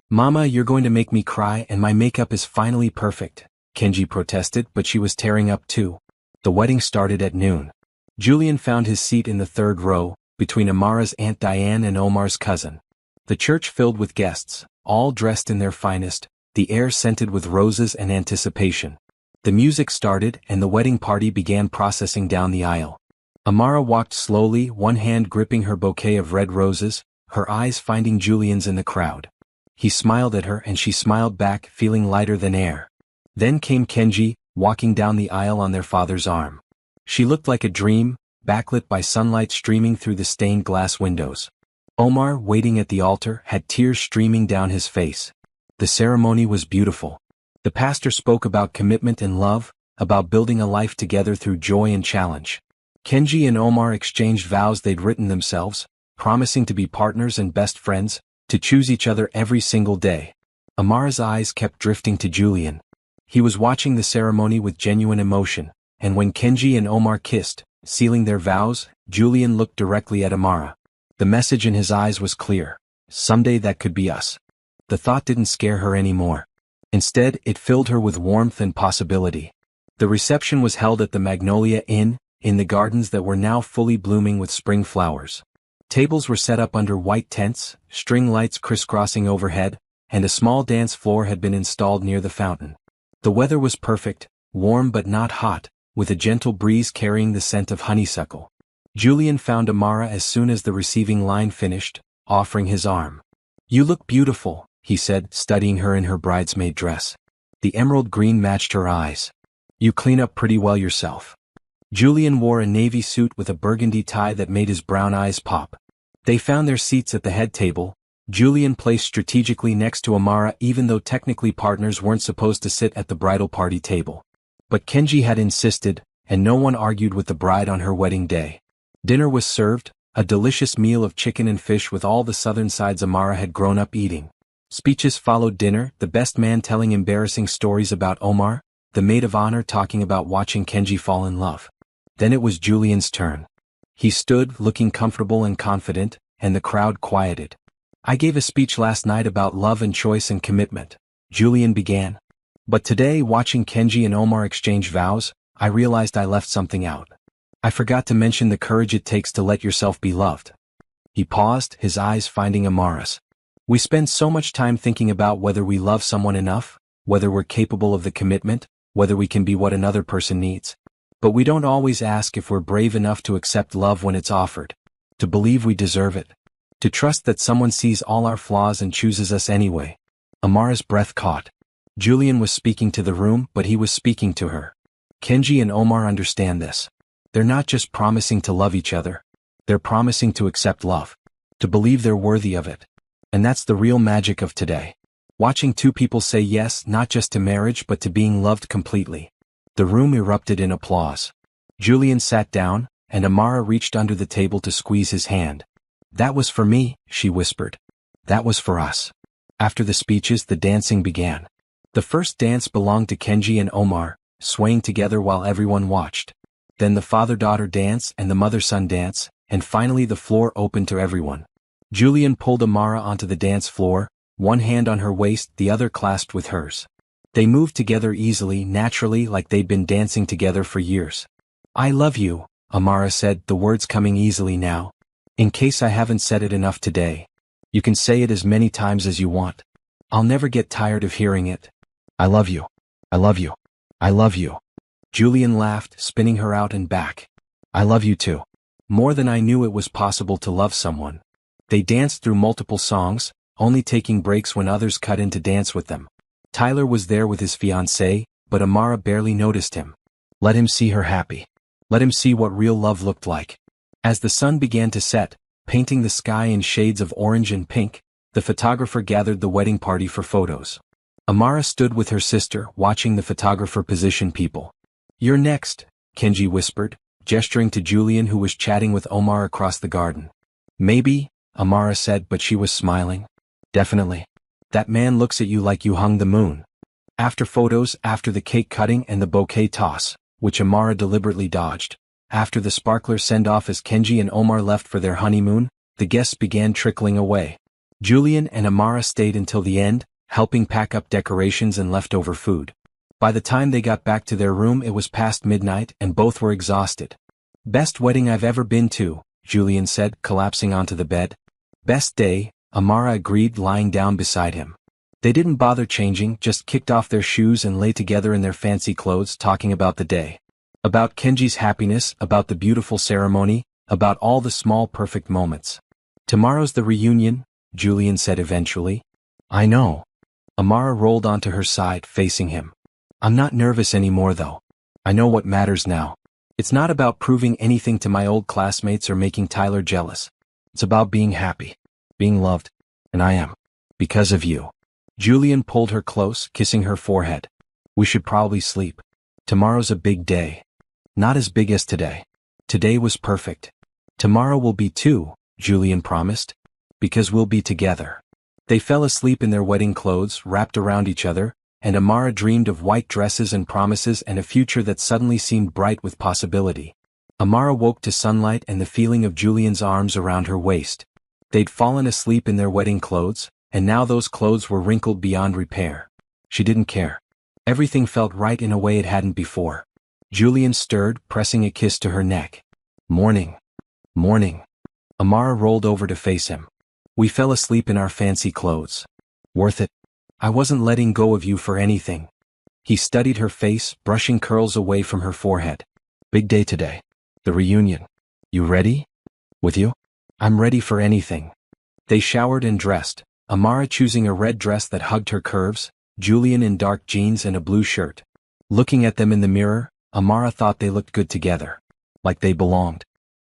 Speaker 1: Mama, you're going to make me cry, and my makeup is finally perfect, Kenji protested, but she was tearing up too. The wedding started at noon. Julian found his seat in the 3rd row, between Amara's Aunt Diane and Omar's cousin. The church filled with guests, all dressed in their finest, the air scented with roses and anticipation. The music started and the wedding party began processing down the aisle. Amara walked slowly, one hand gripping her bouquet of red roses, her eyes finding Julian's in the crowd. He smiled at her and she smiled back, feeling lighter than air. Then came Kenji, walking down the aisle on their father's arm. She looked like a dream, backlit by sunlight streaming through the stained glass windows. Omar, waiting at the altar, had tears streaming down his face. The ceremony was beautiful. The pastor spoke about commitment and love, about building a life together through joy and challenge. Kenji and Omar exchanged vows they'd written themselves, promising to be partners and best friends, to choose each other every single day. Amara's eyes kept drifting to Julian. He was watching the ceremony with genuine emotion, and when Kenji and Omar kissed, sealing their vows, Julian looked directly at Amara. The message in his eyes was clear. Someday that could be us. The thought didn't scare her anymore. Instead, it filled her with warmth and possibility. The reception was held at the Magnolia Inn, in the gardens that were now fully blooming with spring flowers. Tables were set up under white tents, string lights crisscrossing overhead, and a small dance floor had been installed near the fountain. The weather was perfect, warm but not hot, with a gentle breeze carrying the scent of honeysuckle. Julian found Amara as soon as the receiving line finished, offering his arm. "You look beautiful," he said, studying her in her bridesmaid dress. The emerald green matched her eyes. "You clean up pretty well yourself." Julian wore a navy suit with a burgundy tie that made his brown eyes pop. They found their seats at the head table. Julian placed strategically next to Amara even though technically partners weren't supposed to sit at the bridal party table. But Kenji had insisted, and no one argued with the bride on her wedding day. Dinner was served, a delicious meal of chicken and fish with all the southern sides Amara had grown up eating. Speeches followed dinner, the best man telling embarrassing stories about Omar, the maid of honor talking about watching Kenji fall in love. Then it was Julian's turn. He stood, looking comfortable and confident, and the crowd quieted. "I gave a speech last night about love and choice and commitment," Julian began. "But today, watching Kenji and Omar exchange vows, I realized I left something out. I forgot to mention the courage it takes to let yourself be loved." He paused, his eyes finding Amara's. "We spend so much time thinking about whether we love someone enough, whether we're capable of the commitment, whether we can be what another person needs. But we don't always ask if we're brave enough to accept love when it's offered, to believe we deserve it, to trust that someone sees all our flaws and chooses us anyway." Amara's breath caught. Julian was speaking to the room, but he was speaking to her. Kenji and Omar understand this. They're not just promising to love each other. They're promising to accept love, to believe they're worthy of it. And that's the real magic of today. Watching two people say yes not just to marriage but to being loved completely. The room erupted in applause. Julian sat down, and Amara reached under the table to squeeze his hand. "That was for me," she whispered. "That was for us." After the speeches, the dancing began. The first dance belonged to Kenji and Omar, swaying together while everyone watched. Then the father-daughter dance and the mother-son dance, and finally the floor opened to everyone. Julian pulled Amara onto the dance floor, one hand on her waist, the other clasped with hers. They moved together easily, naturally, like they'd been dancing together for years. "I love you," Amara said, the words coming easily now. "In case I haven't said it enough today. You can say it as many times as you want. I'll never get tired of hearing it. I love you. I love you. I love you." Julian laughed, spinning her out and back. "I love you too. More than I knew it was possible to love someone." They danced through multiple songs, only taking breaks when others cut in to dance with them. Tyler was there with his fiancée, but Amara barely noticed him. Let him see her happy. Let him see what real love looked like. As the sun began to set, painting the sky in shades of orange and pink, the photographer gathered the wedding party for photos. Amara stood with her sister, watching the photographer position people. "You're next," Kenji whispered, gesturing to Julian who was chatting with Omar across the garden. "Maybe," Amara said, but she was smiling. "Definitely. That man looks at you like you hung the moon." After photos, after the cake cutting and the bouquet toss, which Amara deliberately dodged, after the sparkler send-off as Kenji and Omar left for their honeymoon, the guests began trickling away. Julian and Amara stayed until the end, helping pack up decorations and leftover food. By the time they got back to their room it was past midnight and both were exhausted. "Best wedding I've ever been to," Julian said, collapsing onto the bed. "Best day," Amara agreed, lying down beside him. They didn't bother changing, just kicked off their shoes and lay together in their fancy clothes talking about the day. About Kenji's happiness, about the beautiful ceremony, about all the small perfect moments. "Tomorrow's the reunion," Julian said eventually. "I know." Amara rolled onto her side, facing him. "I'm not nervous anymore though. I know what matters now. It's not about proving anything to my old classmates or making Tyler jealous. It's about being happy. being loved. And I am. Because of you. Julian pulled her close, kissing her forehead. We should probably sleep. Tomorrow's a big day. Not as big as today. Today was perfect. Tomorrow will be too, Julian promised. Because we'll be together. They fell asleep in their wedding clothes, wrapped around each other, and Amara dreamed of white dresses and promises and a future that suddenly seemed bright with possibility. Amara woke to sunlight and the feeling of Julian's arms around her waist. They'd fallen asleep in their wedding clothes, and now those clothes were wrinkled beyond repair. She didn't care. Everything felt right in a way it hadn't before. Julian stirred, pressing a kiss to her neck. Morning. Morning. Amara rolled over to face him. We fell asleep in our fancy clothes. Worth it. I wasn't letting go of you for anything. He studied her face, brushing curls away from her forehead. Big day today. The reunion. You ready? With you? I'm ready for anything. They showered and dressed, Amara choosing a red dress that hugged her curves, Julian in dark jeans and a blue shirt. Looking at them in the mirror, Amara thought they looked good together. Like they belonged.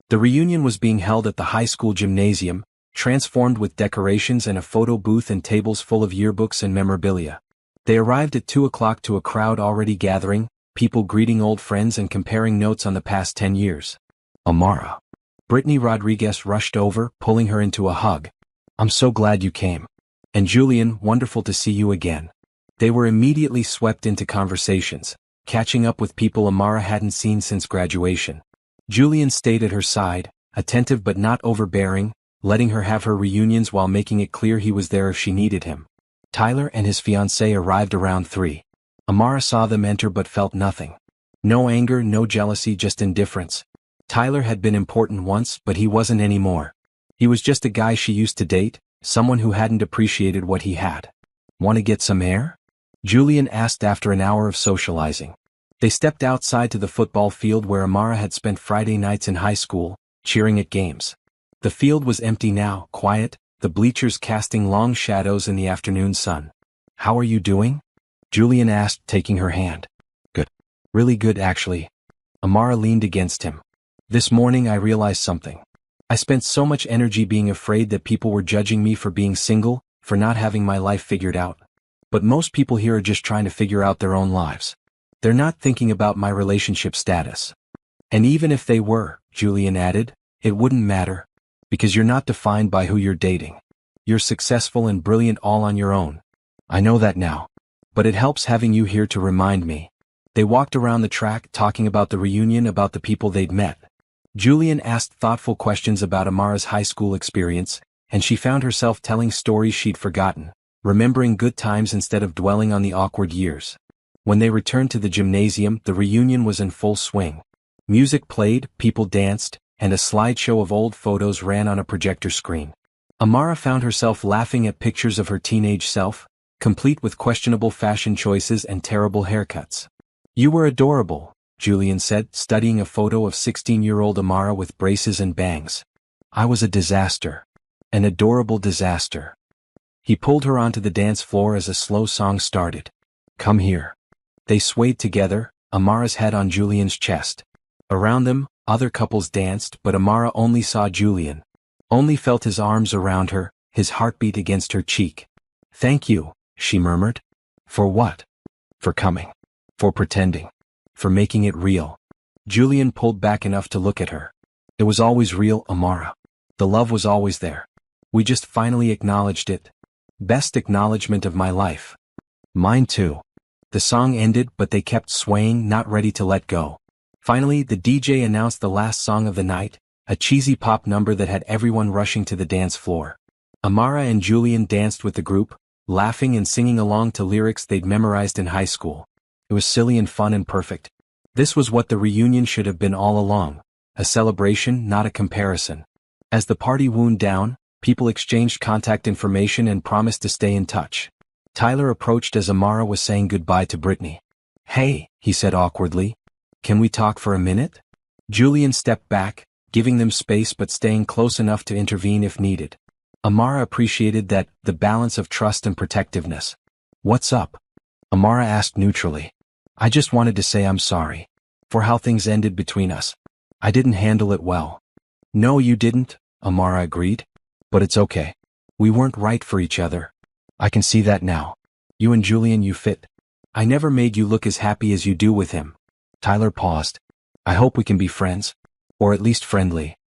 Speaker 1: The reunion was being held at the high school gymnasium, transformed with decorations and a photo booth and tables full of yearbooks and memorabilia. They arrived at 2 o'clock to a crowd already gathering, people greeting old friends and comparing notes on the past 10 years. Amara. Brittany Rodriguez rushed over, pulling her into a hug. I'm so glad you came. And Julian, wonderful to see you again. They were immediately swept into conversations, catching up with people Amara hadn't seen since graduation. Julian stayed at her side, attentive but not overbearing, letting her have her reunions while making it clear he was there if she needed him. Tyler and his fiancée arrived around 3. Amara saw them enter but felt nothing. No anger, no jealousy, just indifference. Tyler had been important once, but he wasn't anymore. He was just a guy she used to date, someone who hadn't appreciated what he had. Want to get some air? Julian asked after an hour of socializing. They stepped outside to the football field where Amara had spent Friday nights in high school, cheering at games. The field was empty now, quiet, the bleachers casting long shadows in the afternoon sun. How are you doing? Julian asked, taking her hand. Good. Really good, actually. Amara leaned against him. This morning I realized something. I spent so much energy being afraid that people were judging me for being single, for not having my life figured out. But most people here are just trying to figure out their own lives. They're not thinking about my relationship status. And even if they were, Julian added, it wouldn't matter. Because you're not defined by who you're dating. You're successful and brilliant all on your own. I know that now. But it helps having you here to remind me. They walked around the track talking about the reunion, about the people they'd met. Julian asked thoughtful questions about Amara's high school experience, and she found herself telling stories she'd forgotten, remembering good times instead of dwelling on the awkward years. When they returned to the gymnasium, the reunion was in full swing. Music played, people danced, and a slideshow of old photos ran on a projector screen. Amara found herself laughing at pictures of her teenage self, complete with questionable fashion choices and terrible haircuts. You were adorable, Julian said, studying a photo of 16-year-old Amara with braces and bangs. I was a disaster. An adorable disaster. He pulled her onto the dance floor as a slow song started. Come here. They swayed together, Amara's head on Julian's chest. Around them, other couples danced, but Amara only saw Julian. Only felt his arms around her, his heartbeat against her cheek. Thank you, she murmured. For what? For coming. For pretending. For making it real. Julian pulled back enough to look at her. It was always real, Amara. The love was always there. We just finally acknowledged it. Best acknowledgement of my life. Mine too. The song ended, but they kept swaying, not ready to let go. Finally, the DJ announced the last song of the night, a cheesy pop number that had everyone rushing to the dance floor. Amara and Julian danced with the group, laughing and singing along to lyrics they'd memorized in high school. It was silly and fun and perfect. This was what the reunion should have been all along, a celebration, not a comparison. As the party wound down, people exchanged contact information and promised to stay in touch. Tyler approached as Amara was saying goodbye to Brittany. Hey, he said awkwardly. Can we talk for a minute? Julian stepped back, giving them space but staying close enough to intervene if needed. Amara appreciated that, the balance of trust and protectiveness. What's up? Amara asked neutrally. I just wanted to say I'm sorry. For how things ended between us. I didn't handle it well. No, you didn't, Amara agreed. But it's okay. We weren't right for each other. I can see that now. You and Julian, you fit. I never made you look as happy as you do with him. Tyler paused. I hope we can be friends. Or at least friendly.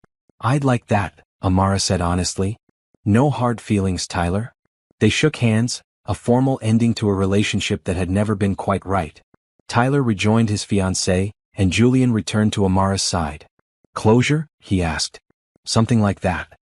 Speaker 1: I'd like that, Amara said honestly. No hard feelings, Tyler. They shook hands, a formal ending to a relationship that had never been quite right. Tyler rejoined his fiancée, and Julian returned to Amara's side. Closure? He asked. Something like that.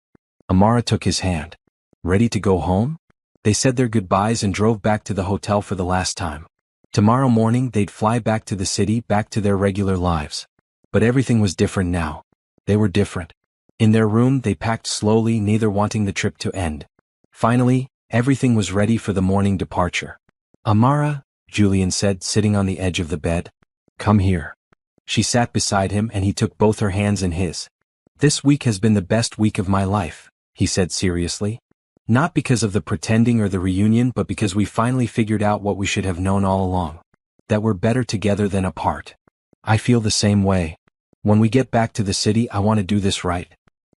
Speaker 1: Amara took his hand. Ready to go home? They said their goodbyes and drove back to the hotel for the last time. Tomorrow morning they'd fly back to the city, back to their regular lives. But everything was different now. They were different. In their room they packed slowly, neither wanting the trip to end. Finally, everything was ready for the morning departure. Amara, Julian said, sitting on the edge of the bed. Come here. She sat beside him and he took both her hands in his. This week has been the best week of my life, he said seriously. Not because of the pretending or the reunion, but because we finally figured out what we should have known all along. That we're better together than apart. I feel the same way. When we get back to the city, I want to do this right.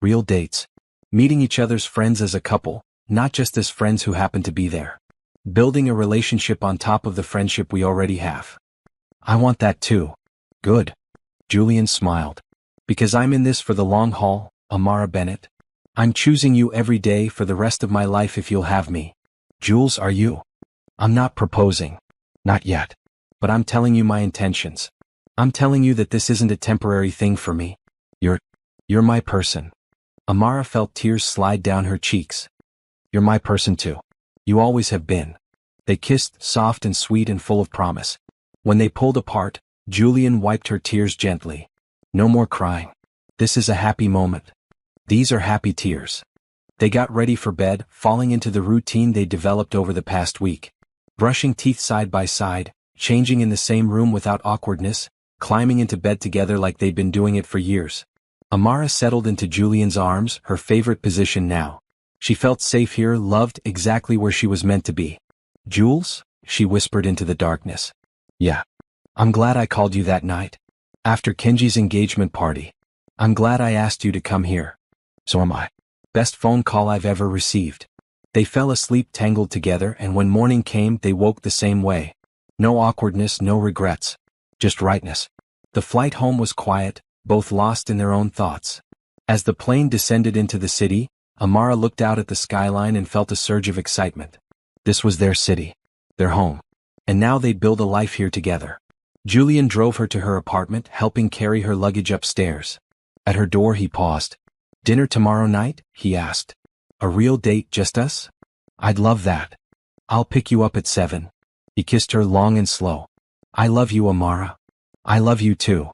Speaker 1: Real dates. Meeting each other's friends as a couple, not just as friends who happen to be there. Building a relationship on top of the friendship we already have. I want that too. Good. Julian smiled. Because I'm in this for the long haul, Amara Bennett. I'm choosing you every day for the rest of my life if you'll have me. Jules, are you? I'm not proposing. Not yet. But I'm telling you my intentions. I'm telling you that this isn't a temporary thing for me. You're my person. Amara felt tears slide down her cheeks. You're my person too. You always have been. They kissed, soft and sweet and full of promise. When they pulled apart, Julian wiped her tears gently. No more crying. This is a happy moment. These are happy tears. They got ready for bed, falling into the routine they developed over the past week. Brushing teeth side by side, changing in the same room without awkwardness, climbing into bed together like they'd been doing it for years. Amara settled into Julian's arms, her favorite position now. She felt safe here, loved exactly where she was meant to be. Jules? She whispered into the darkness. Yeah. I'm glad I called you that night. After Kenji's engagement party. I'm glad I asked you to come here. So am I. Best phone call I've ever received. They fell asleep tangled together, and when morning came they woke the same way. No awkwardness, no regrets. Just rightness. The flight home was quiet, both lost in their own thoughts. As the plane descended into the city, Amara looked out at the skyline and felt a surge of excitement. This was their city. Their home. And now they'd build a life here together. Julian drove her to her apartment, helping carry her luggage upstairs. At her door he paused. Dinner tomorrow night? He asked. A real date, just us? I'd love that. I'll pick you up at 7. He kissed her long and slow. I love you, Amara. I love you too.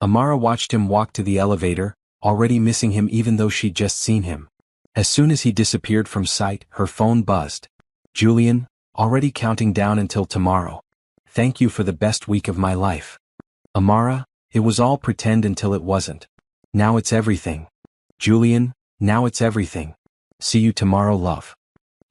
Speaker 1: Amara watched him walk to the elevator, already missing him even though she'd just seen him. As soon as he disappeared from sight, her phone buzzed. Julian, already counting down until tomorrow. Thank you for the best week of my life. Amara, it was all pretend until it wasn't. Now it's everything. Julian, now it's everything. See you tomorrow, love.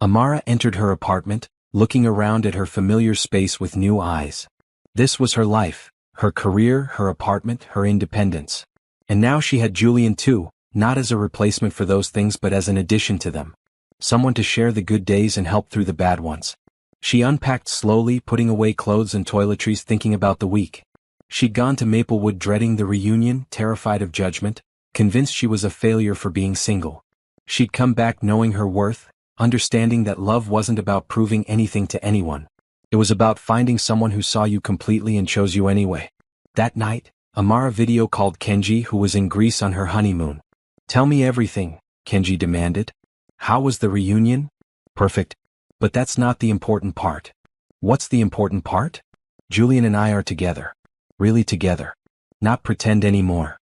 Speaker 1: Amara entered her apartment, looking around at her familiar space with new eyes. This was her life, her career, her apartment, her independence. And now she had Julian too, not as a replacement for those things but as an addition to them. Someone to share the good days and help through the bad ones. She unpacked slowly, putting away clothes and toiletries, thinking about the week. She'd gone to Maplewood dreading the reunion, terrified of judgment, convinced she was a failure for being single. She'd come back knowing her worth, understanding that love wasn't about proving anything to anyone. It was about finding someone who saw you completely and chose you anyway. That night, Amara video called Kenji, who was in Greece on her honeymoon. Tell me everything, Kenji demanded. How was the reunion? Perfect. But that's not the important part. What's the important part? Julian and I are together. Really together. Not pretend anymore.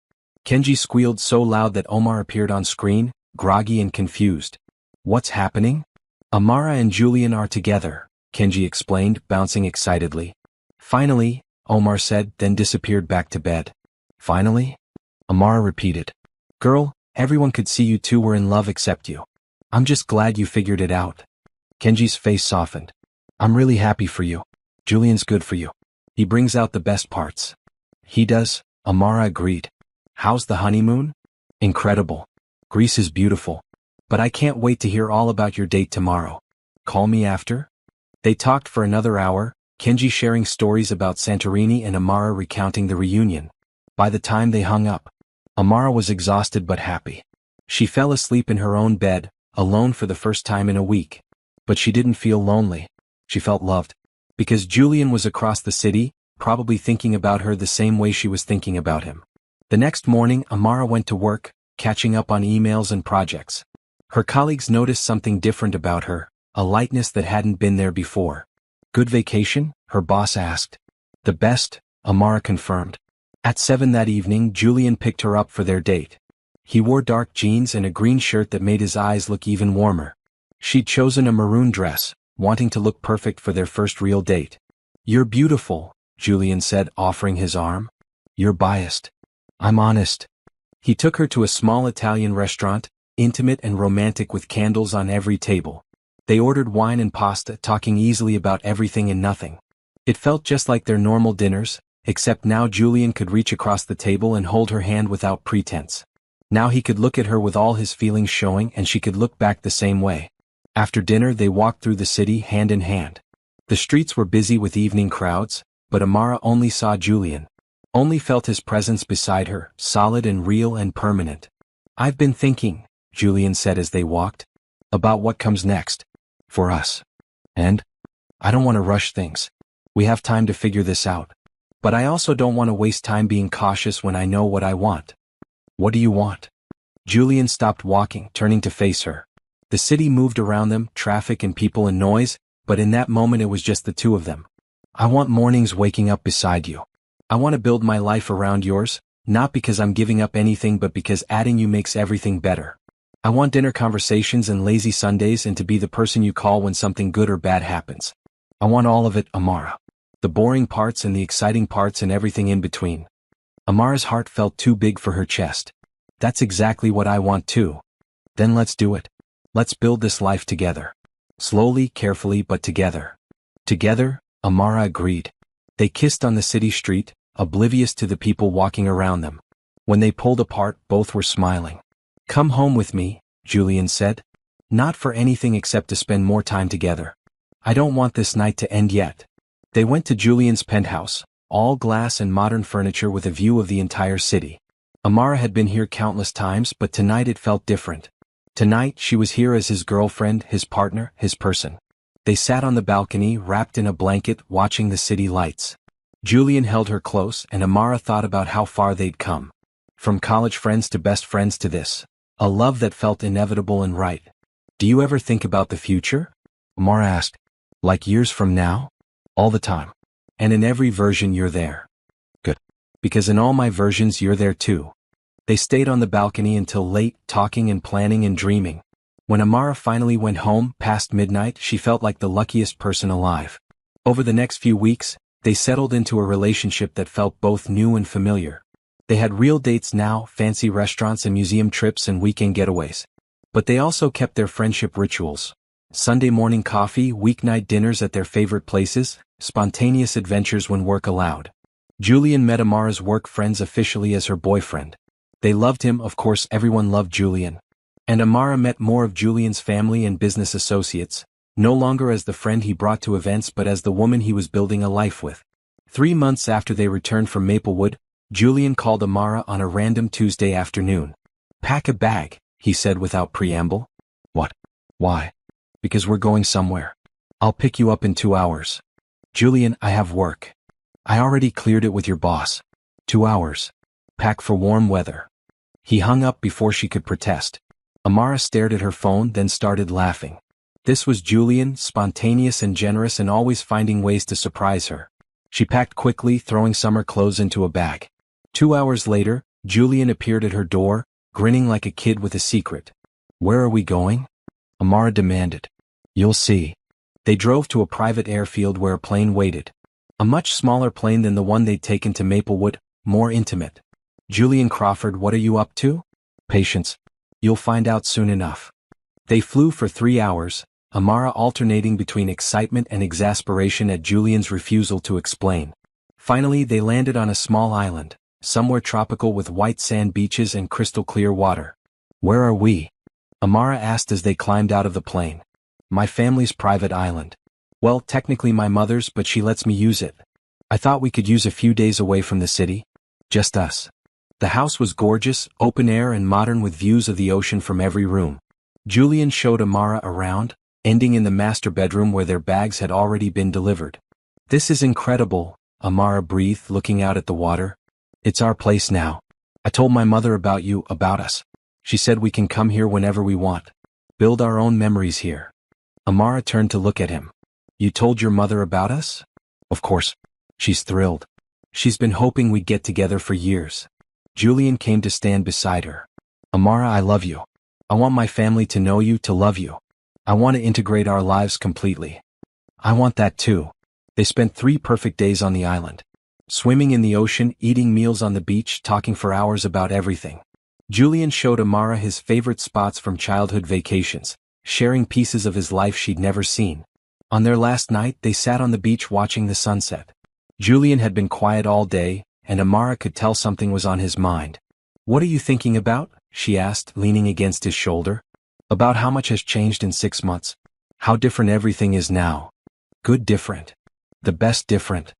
Speaker 1: Kenji squealed so loud that Omar appeared on screen, groggy and confused. What's happening? Amara and Julian are together, Kenji explained, bouncing excitedly. Finally, Omar said, then disappeared back to bed. Finally? Amara repeated. Girl, everyone could see you two were in love except you. I'm just glad you figured it out. Kenji's face softened. I'm really happy for you. Julian's good for you. He brings out the best parts. He does, Amara agreed. How's the honeymoon? Incredible. Greece is beautiful. But I can't wait to hear all about your date tomorrow. Call me after? They talked for another hour, Kenji sharing stories about Santorini and Amara recounting the reunion. By the time they hung up, Amara was exhausted but happy. She fell asleep in her own bed, alone for the first time in a week. But she didn't feel lonely. She felt loved. Because Julian was across the city, probably thinking about her the same way she was thinking about him. The next morning, Amara went to work, catching up on emails and projects. Her colleagues noticed something different about her, a lightness that hadn't been there before. Good vacation? Her boss asked. The best, Amara confirmed. At 7 that evening, Julian picked her up for their date. He wore dark jeans and a green shirt that made his eyes look even warmer. She'd chosen a maroon dress, wanting to look perfect for their first real date. You're beautiful, Julian said, offering his arm. You're biased. I'm honest. He took her to a small Italian restaurant, intimate and romantic with candles on every table. They ordered wine and pasta, talking easily about everything and nothing. It felt just like their normal dinners, except now Julian could reach across the table and hold her hand without pretense. Now he could look at her with all his feelings showing and she could look back the same way. After dinner they walked through the city hand in hand. The streets were busy with evening crowds, but Amara only saw Julian. Only felt his presence beside her, solid and real and permanent. I've been thinking, Julian said as they walked, about what comes next. For us. And? I don't want to rush things. We have time to figure this out. But I also don't want to waste time being cautious when I know what I want. What do you want? Julian stopped walking, turning to face her. The city moved around them, traffic and people and noise, but in that moment it was just the two of them. I want mornings waking up beside you. I want to build my life around yours, not because I'm giving up anything but because adding you makes everything better. I want dinner conversations and lazy Sundays and to be the person you call when something good or bad happens. I want all of it, Amara. The boring parts and the exciting parts and everything in between. Amara's heart felt too big for her chest. That's exactly what I want too. Then let's do it. Let's build this life together. Slowly, carefully, but together. Together, Amara agreed. They kissed on the city street, oblivious to the people walking around them. When they pulled apart, both were smiling. Come home with me, Julian said. Not for anything except to spend more time together. I don't want this night to end yet. They went to Julian's penthouse, all glass and modern furniture with a view of the entire city. Amara had been here countless times, but tonight it felt different. Tonight she was here as his girlfriend, his partner, his person. They sat on the balcony, wrapped in a blanket, watching the city lights. Julian held her close, and Amara thought about how far they'd come. From college friends to best friends to this. A love that felt inevitable and right. Do you ever think about the future? Amara asked. Like years from now? All the time. And in every version you're there. Good. Because in all my versions you're there too. They stayed on the balcony until late, talking and planning and dreaming. When Amara finally went home, past midnight, she felt like the luckiest person alive. Over the next few weeks, they settled into a relationship that felt both new and familiar. They had real dates now, fancy restaurants and museum trips and weekend getaways. But they also kept their friendship rituals. Sunday morning coffee, weeknight dinners at their favorite places, spontaneous adventures when work allowed. Julian met Amara's work friends officially as her boyfriend. They loved him, of course everyone loved Julian. And Amara met more of Julian's family and business associates, no longer as the friend he brought to events but as the woman he was building a life with. 3 months after they returned from Maplewood, Julian called Amara on a random Tuesday afternoon. Pack a bag, he said without preamble. What? Why? Because we're going somewhere. I'll pick you up in 2 hours. Julian, I have work. I already cleared it with your boss. 2 hours. Pack for warm weather. He hung up before she could protest. Amara stared at her phone, then started laughing. This was Julian, spontaneous and generous and always finding ways to surprise her. She packed quickly, throwing summer clothes into a bag. 2 hours later, Julian appeared at her door, grinning like a kid with a secret. Where are we going? Amara demanded. You'll see. They drove to a private airfield where a plane waited. A much smaller plane than the one they'd taken to Maplewood, more intimate. Julian Crawford, what are you up to? Patience. You'll find out soon enough. They flew for 3 hours, Amara alternating between excitement and exasperation at Julian's refusal to explain. Finally they landed on a small island, somewhere tropical with white sand beaches and crystal clear water. Where are we? Amara asked as they climbed out of the plane. My family's private island. Well, technically my mother's, but she lets me use it. I thought we could use a few days away from the city. Just us. The house was gorgeous, open air and modern with views of the ocean from every room. Julian showed Amara around, ending in the master bedroom where their bags had already been delivered. This is incredible, Amara breathed, looking out at the water. It's our place now. I told my mother about you, about us. She said we can come here whenever we want. Build our own memories here. Amara turned to look at him. You told your mother about us? Of course. She's thrilled. She's been hoping we'd get together for years. Julian came to stand beside her. Amara, I love you. I want my family to know you, to love you. I want to integrate our lives completely. I want that too. They spent 3 perfect days on the island. Swimming in the ocean, eating meals on the beach, talking for hours about everything. Julian showed Amara his favorite spots from childhood vacations, sharing pieces of his life she'd never seen. On their last night, they sat on the beach watching the sunset. Julian had been quiet all day, and Amara could tell something was on his mind. What are you thinking about? She asked, leaning against his shoulder. About how much has changed in 6 months. How different everything is now. Good different. The best different.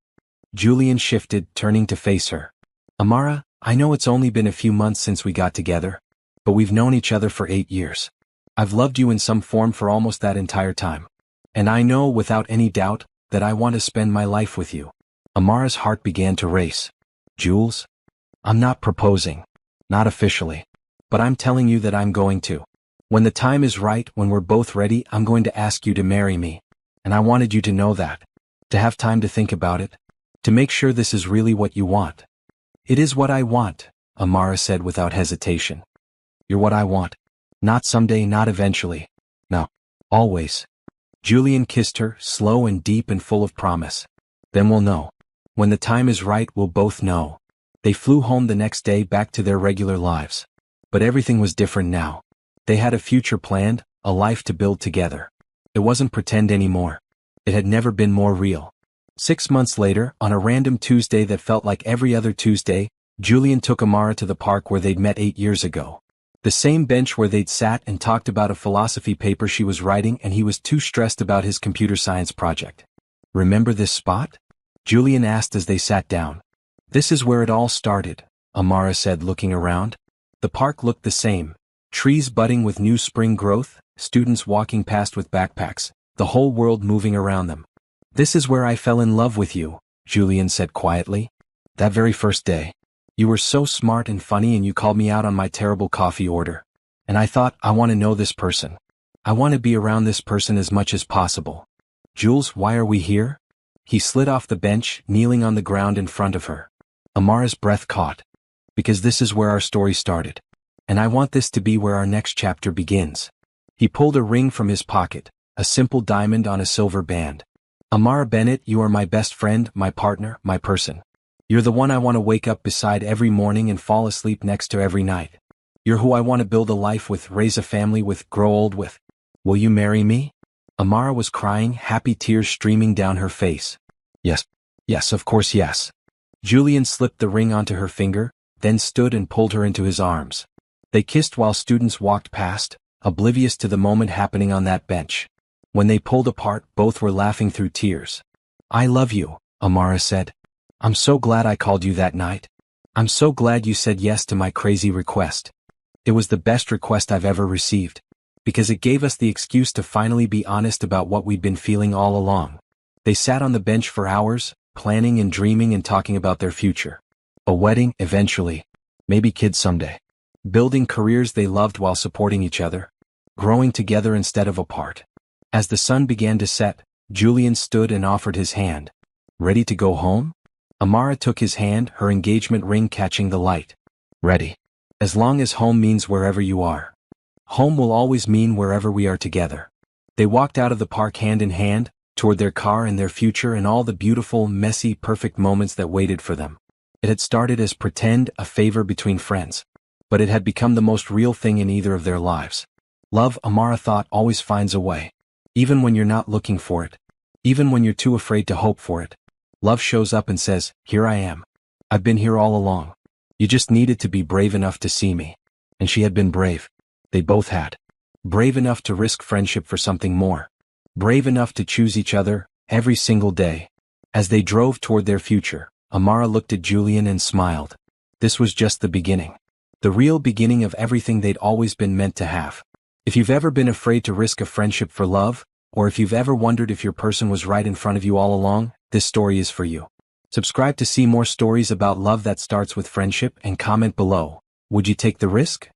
Speaker 1: Julian shifted, turning to face her. Amara, I know it's only been a few months since we got together, but we've known each other for 8 years. I've loved you in some form for almost that entire time. And I know, without any doubt, that I want to spend my life with you. Amara's heart began to race. Jules? I'm not proposing. Not officially. But I'm telling you that I'm going to. When the time is right, when we're both ready, I'm going to ask you to marry me. And I wanted you to know that. To have time to think about it. To make sure this is really what you want. It is what I want, Amara said without hesitation. You're what I want. Not someday, not eventually. No. Always. Julian kissed her, slow and deep and full of promise. Then we'll know. When the time is right, we'll both know. They flew home the next day, back to their regular lives. But everything was different now. They had a future planned, a life to build together. It wasn't pretend anymore. It had never been more real. 6 months later, on a random Tuesday that felt like every other Tuesday, Julian took Amara to the park where they'd met 8 years ago. The same bench where they'd sat and talked about a philosophy paper she was writing, and he was too stressed about his computer science project. Remember this spot? Julian asked as they sat down. This is where it all started, Amara said, looking around. The park looked the same. Trees budding with new spring growth, students walking past with backpacks, the whole world moving around them. This is where I fell in love with you, Julian said quietly. That very first day. You were so smart and funny, and you called me out on my terrible coffee order. And I thought, I want to know this person. I want to be around this person as much as possible. Jules, why are we here? He slid off the bench, kneeling on the ground in front of her. Amara's breath caught. Because this is where our story started. And I want this to be where our next chapter begins. He pulled a ring from his pocket, a simple diamond on a silver band. Amara Bennett, you are my best friend, my partner, my person. You're the one I want to wake up beside every morning and fall asleep next to every night. You're who I want to build a life with, raise a family with, grow old with. Will you marry me? Amara was crying, happy tears streaming down her face. Yes. Yes, of course, yes. Julian slipped the ring onto her finger, then stood and pulled her into his arms. They kissed while students walked past, oblivious to the moment happening on that bench. When they pulled apart, both were laughing through tears. I love you, Amara said. I'm so glad I called you that night. I'm so glad you said yes to my crazy request. It was the best request I've ever received. Because it gave us the excuse to finally be honest about what we'd been feeling all along. They sat on the bench for hours, planning and dreaming and talking about their future. A wedding, eventually. Maybe kids someday. Building careers they loved while supporting each other. Growing together instead of apart. As the sun began to set, Julian stood and offered his hand. Ready to go home? Amara took his hand, her engagement ring catching the light. Ready. As long as home means wherever you are. Home will always mean wherever we are together. They walked out of the park hand in hand, toward their car and their future and all the beautiful, messy, perfect moments that waited for them. It had started as pretend, a favor between friends. But it had become the most real thing in either of their lives. Love, Amara thought, always finds a way. Even when you're not looking for it. Even when you're too afraid to hope for it. Love shows up and says, here I am. I've been here all along. You just needed to be brave enough to see me. And she had been brave. They both had. Brave enough to risk friendship for something more. Brave enough to choose each other, every single day. As they drove toward their future, Amara looked at Julian and smiled. This was just the beginning. The real beginning of everything they'd always been meant to have. If you've ever been afraid to risk a friendship for love, or if you've ever wondered if your person was right in front of you all along, this story is for you. Subscribe to see more stories about love that starts with friendship and comment below. Would you take the risk?